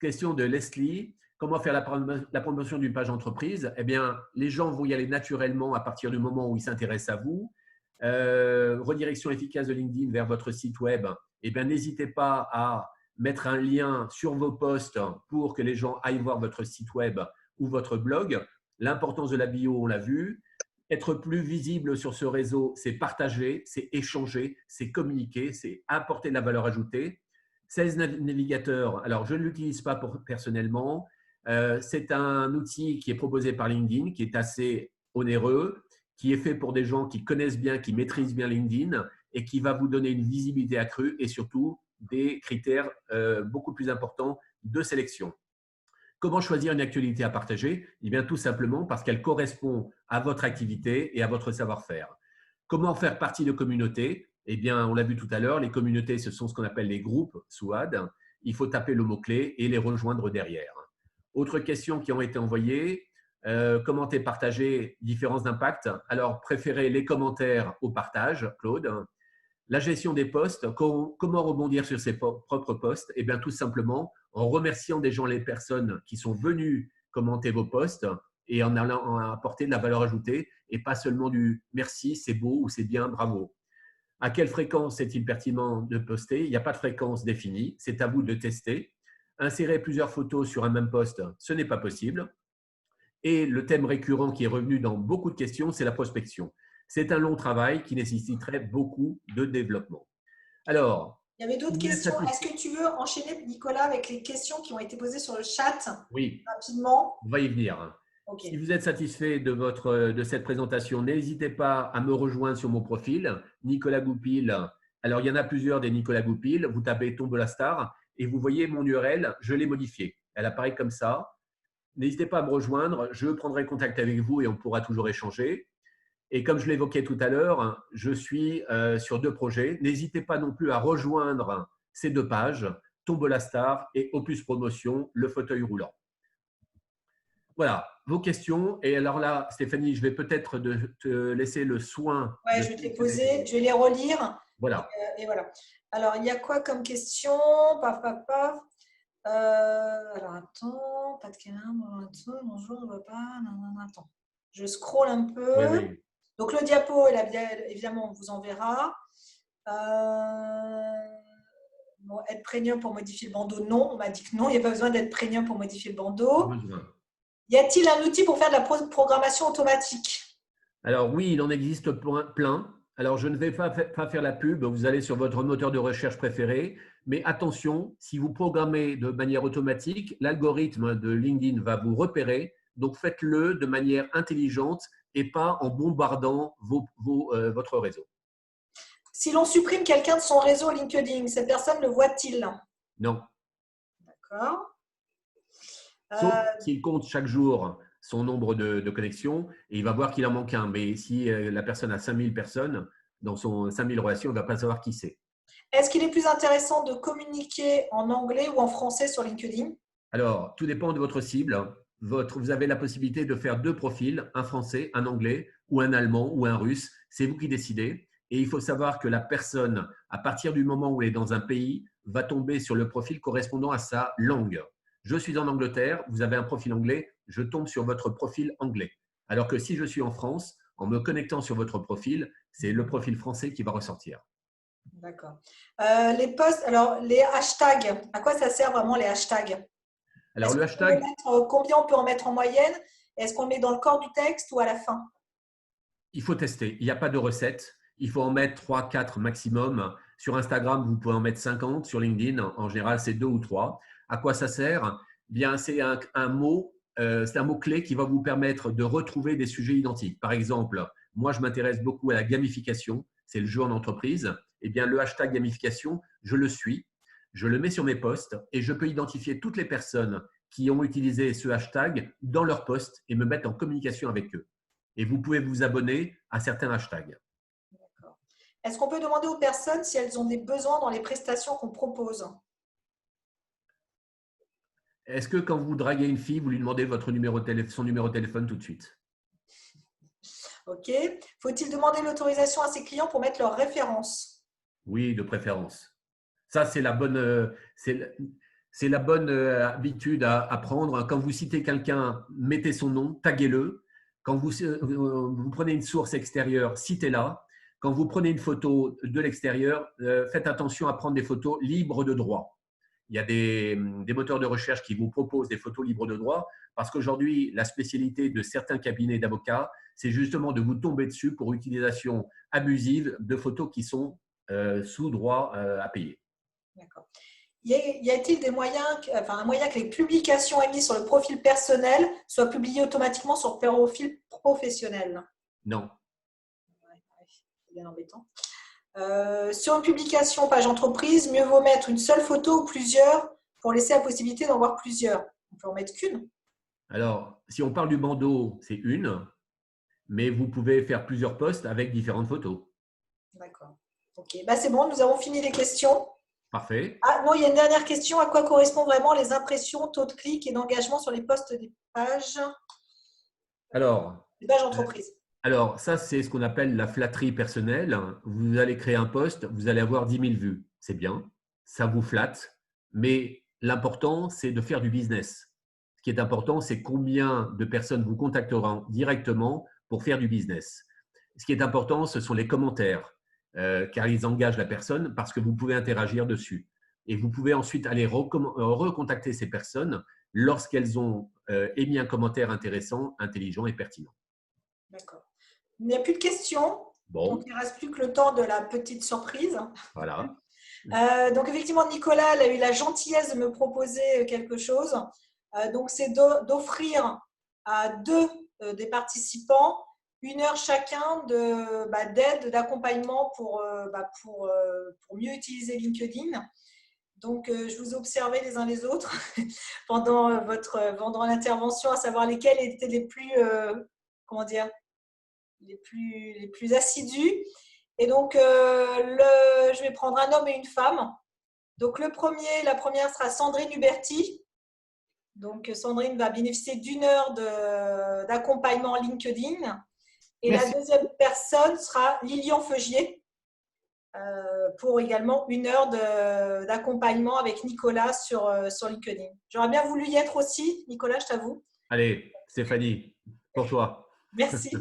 Question de Leslie. Comment faire la promotion d'une page entreprise? Eh bien, les gens vont y aller naturellement à partir du moment où ils s'intéressent à vous. Redirection efficace de LinkedIn vers votre site web. Eh bien, n'hésitez pas à mettre un lien sur vos posts pour que les gens aillent voir votre site web ou votre blog. L'importance de la bio, on l'a vu. Être plus visible sur ce réseau, c'est partager, c'est échanger, c'est communiquer, c'est apporter de la valeur ajoutée. Sales Navigator, alors je ne l'utilise pas personnellement. C'est un outil qui est proposé par LinkedIn, qui est assez onéreux, qui est fait pour des gens qui connaissent bien, qui maîtrisent bien LinkedIn et qui va vous donner une visibilité accrue et surtout des critères beaucoup plus importants de sélection. Comment choisir une actualité à partager? Eh bien, tout simplement parce qu'elle correspond à votre activité et à votre savoir-faire. Comment faire partie de communautés? Eh bien, on l'a vu tout à l'heure, les communautés, ce sont ce qu'on appelle les groupes SWAD. Il faut taper le mot-clé et les rejoindre derrière. Autres questions qui ont été envoyées. Commenter, partager, différence d'impact. Alors, préférez les commentaires au partage, Claude. La gestion des posts, comment rebondir sur ses propres posts? Eh bien, tout simplement en remerciant des gens, les personnes qui sont venues commenter vos posts et en allant apporter de la valeur ajoutée et pas seulement du merci, c'est beau ou c'est bien, bravo. À quelle fréquence est-il pertinent de poster? Il n'y a pas de fréquence définie, c'est à vous de tester. Insérer plusieurs photos sur un même post, ce n'est pas possible. Et le thème récurrent qui est revenu dans beaucoup de questions, c'est la prospection. C'est un long travail qui nécessiterait beaucoup de développement. Alors, il y avait d'autres questions. Est-ce que tu veux enchaîner, Nicolas, avec les questions qui ont été posées sur le chat? Oui, rapidement? On va y venir. Okay. Si vous êtes satisfait de cette présentation, n'hésitez pas à me rejoindre sur mon profil, Nicolas Goupil. Alors, il y en a plusieurs des Nicolas Goupil. Vous tapez Tombola Star et vous voyez mon URL, je l'ai modifiée. Elle apparaît comme ça. N'hésitez pas à me rejoindre. Je prendrai contact avec vous et on pourra toujours échanger. Et comme je l'évoquais tout à l'heure, je suis sur 2 projets. N'hésitez pas non plus à rejoindre ces 2 pages, Tombola Star et Opus Promotion, le fauteuil roulant. Voilà, vos questions. Et alors là, Stéphanie, je vais peut-être te laisser le soin. Oui, je vais te les poser, je vais les relire. Voilà. Et voilà. Alors, il y a quoi comme question? Paf, paf, paf. Alors, attends, pas de calme, bonjour, on ne voit pas. Attends, je scrolle un peu. Oui, oui. Donc, le diapo, évidemment, on vous enverra. Bon, être premium pour modifier le bandeau, non. On m'a dit que non, il n'y a pas besoin d'être premium pour modifier le bandeau. Y a-t-il un outil pour faire de la programmation automatique? Alors oui, il en existe plein. Alors, je ne vais pas faire la pub. Vous allez sur votre moteur de recherche préféré. Mais attention, si vous programmez de manière automatique, l'algorithme de LinkedIn va vous repérer. Donc, faites-le de manière intelligente et pas en bombardant votre réseau. Si l'on supprime quelqu'un de son réseau LinkedIn, cette personne le voit-il? Non. D'accord. Sauf s'il compte chaque jour son nombre de connexions et il va voir qu'il en manque un. Mais si la personne a 5000 personnes dans son 5000 relations, il ne va pas savoir qui c'est. Est-ce qu'il est plus intéressant de communiquer en anglais ou en français sur LinkedIn? Alors, tout dépend de votre cible. Vous avez la possibilité de faire 2 profils, un français, un anglais, ou un allemand, ou un russe. C'est vous qui décidez. Et il faut savoir que la personne, à partir du moment où elle est dans un pays, va tomber sur le profil correspondant à sa langue. Je suis en Angleterre, vous avez un profil anglais, je tombe sur votre profil anglais. Alors que si je suis en France, en me connectant sur votre profil, c'est le profil français qui va ressortir. D'accord. Les posts, alors les hashtags, à quoi ça sert vraiment les hashtags? Alors, le hashtag… Combien on peut en mettre en moyenne? Est-ce qu'on le met dans le corps du texte ou à la fin? Il faut tester. Il n'y a pas de recette. Il faut en mettre 3, 4 maximum. Sur Instagram, vous pouvez en mettre 50. Sur LinkedIn, en général, c'est 2 ou 3. À quoi ça sert? Bien, c'est un mot-clé qui va vous permettre de retrouver des sujets identiques. Par exemple, moi, je m'intéresse beaucoup à la gamification. C'est le jeu en entreprise. Eh bien, le hashtag gamification, je le suis. Je le mets sur mes posts et je peux identifier toutes les personnes qui ont utilisé ce hashtag dans leurs posts et me mettre en communication avec eux. Et vous pouvez vous abonner à certains hashtags. D'accord. Est-ce qu'on peut demander aux personnes si elles ont des besoins dans les prestations qu'on propose? Est-ce que quand vous draguez une fille, vous lui demandez son numéro de téléphone tout de suite? OK. Faut-il demander l'autorisation à ses clients pour mettre leurs références? Oui, de préférence. Ça, c'est la bonne, c'est la bonne habitude à prendre. Quand vous citez quelqu'un, mettez son nom, taguez-le. Quand vous prenez une source extérieure, citez-la. Quand vous prenez une photo de l'extérieur, faites attention à prendre des photos libres de droit. Il y a des moteurs de recherche qui vous proposent des photos libres de droit parce qu'aujourd'hui, la spécialité de certains cabinets d'avocats, c'est justement de vous tomber dessus pour utilisation abusive de photos qui sont sous droit à payer. D'accord. Y a-t-il des moyens, un moyen que les publications émises sur le profil personnel soient publiées automatiquement sur le profil professionnel? Non. C'est bien embêtant. Sur une publication page entreprise, mieux vaut mettre une seule photo ou plusieurs pour laisser la possibilité d'en voir plusieurs. On peut en mettre qu'une. Alors, si on parle du bandeau, c'est une, mais vous pouvez faire plusieurs posts avec différentes photos. D'accord. Ok, c'est bon, nous avons fini les questions. Parfait. Ah non, il y a une dernière question. À quoi correspondent vraiment les impressions, taux de clic et d'engagement sur les posts des pages entreprises? Alors, ça, c'est ce qu'on appelle la flatterie personnelle. Vous allez créer un post, vous allez avoir 10 000 vues. C'est bien, ça vous flatte, mais l'important, c'est de faire du business. Ce qui est important, c'est combien de personnes vous contacteront directement pour faire du business. Ce qui est important, ce sont les commentaires, car ils engagent la personne parce que vous pouvez interagir dessus. Et vous pouvez ensuite aller recontacter ces personnes lorsqu'elles ont émis un commentaire intéressant, intelligent et pertinent. D'accord. Il n'y a plus de questions. Bon. Donc, il ne reste plus que le temps de la petite surprise. Voilà. Donc, effectivement, Nicolas a eu la gentillesse de me proposer quelque chose. Donc, c'est d'offrir à deux des participants 1 heure chacun d'aide, d'accompagnement pour mieux utiliser LinkedIn. Donc, je vous ai observé les uns les autres pendant l'intervention, à savoir lesquels étaient les plus, les plus assidus. Et donc, je vais prendre un homme et une femme. Donc, la première sera Sandrine Huberti. Donc, Sandrine va bénéficier d'1 heure d'accompagnement LinkedIn. Et merci. La deuxième personne sera Lilian Feugier pour également 1 heure d'accompagnement avec Nicolas sur LinkedIn. J'aurais bien voulu y être aussi, Nicolas, je t'avoue. Allez, Stéphanie, pour toi. Merci.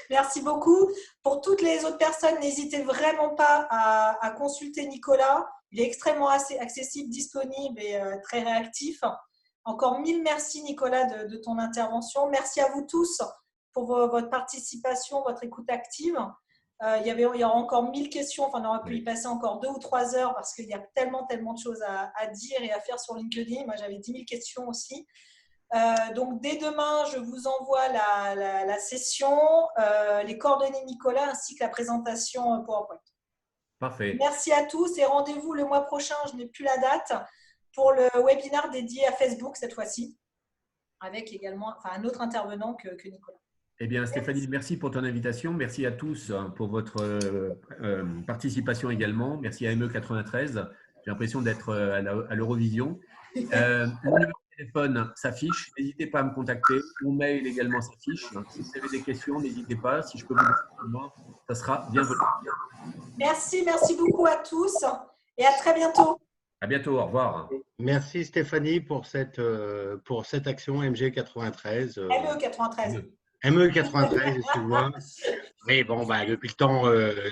Merci beaucoup. Pour toutes les autres personnes, n'hésitez vraiment pas à consulter Nicolas. Il est extrêmement accessible, disponible et très réactif. Encore 1000 merci, Nicolas, de ton intervention. Merci à vous tous pour votre participation, votre écoute active. Il y aura encore 1000 questions. Enfin, on aurait pu y passer encore 2 ou 3 heures parce qu'il y a tellement de choses à dire et à faire sur LinkedIn. Moi, j'avais 10 000 questions aussi. Donc, dès demain, je vous envoie la session, les coordonnées de Nicolas ainsi que la présentation PowerPoint. Parfait. Merci à tous et rendez-vous le mois prochain, je n'ai plus la date, pour le webinaire dédié à Facebook cette fois-ci, avec également un autre intervenant que Nicolas. Eh bien, Stéphanie, merci pour ton invitation. Merci à tous pour votre participation également. Merci à ME93. J'ai l'impression d'être à l'Eurovision. Mon numéro de téléphone s'affiche. N'hésitez pas à me contacter. Mon mail également s'affiche. Si vous avez des questions, n'hésitez pas. Si je peux vous répondre, ça sera bienvenu. Merci beaucoup à tous et à très bientôt. À bientôt. Au revoir. Merci Stéphanie pour cette action MG93. ME93. ME93, excuse-moi. Oui, bon, depuis le temps,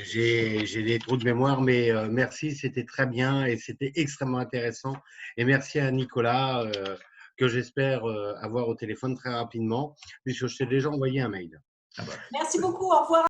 j'ai des trous de mémoire, mais merci, c'était très bien et c'était extrêmement intéressant. Et merci à Nicolas, que j'espère avoir au téléphone très rapidement, puisque je t'ai déjà envoyé un mail. Merci beaucoup, au revoir.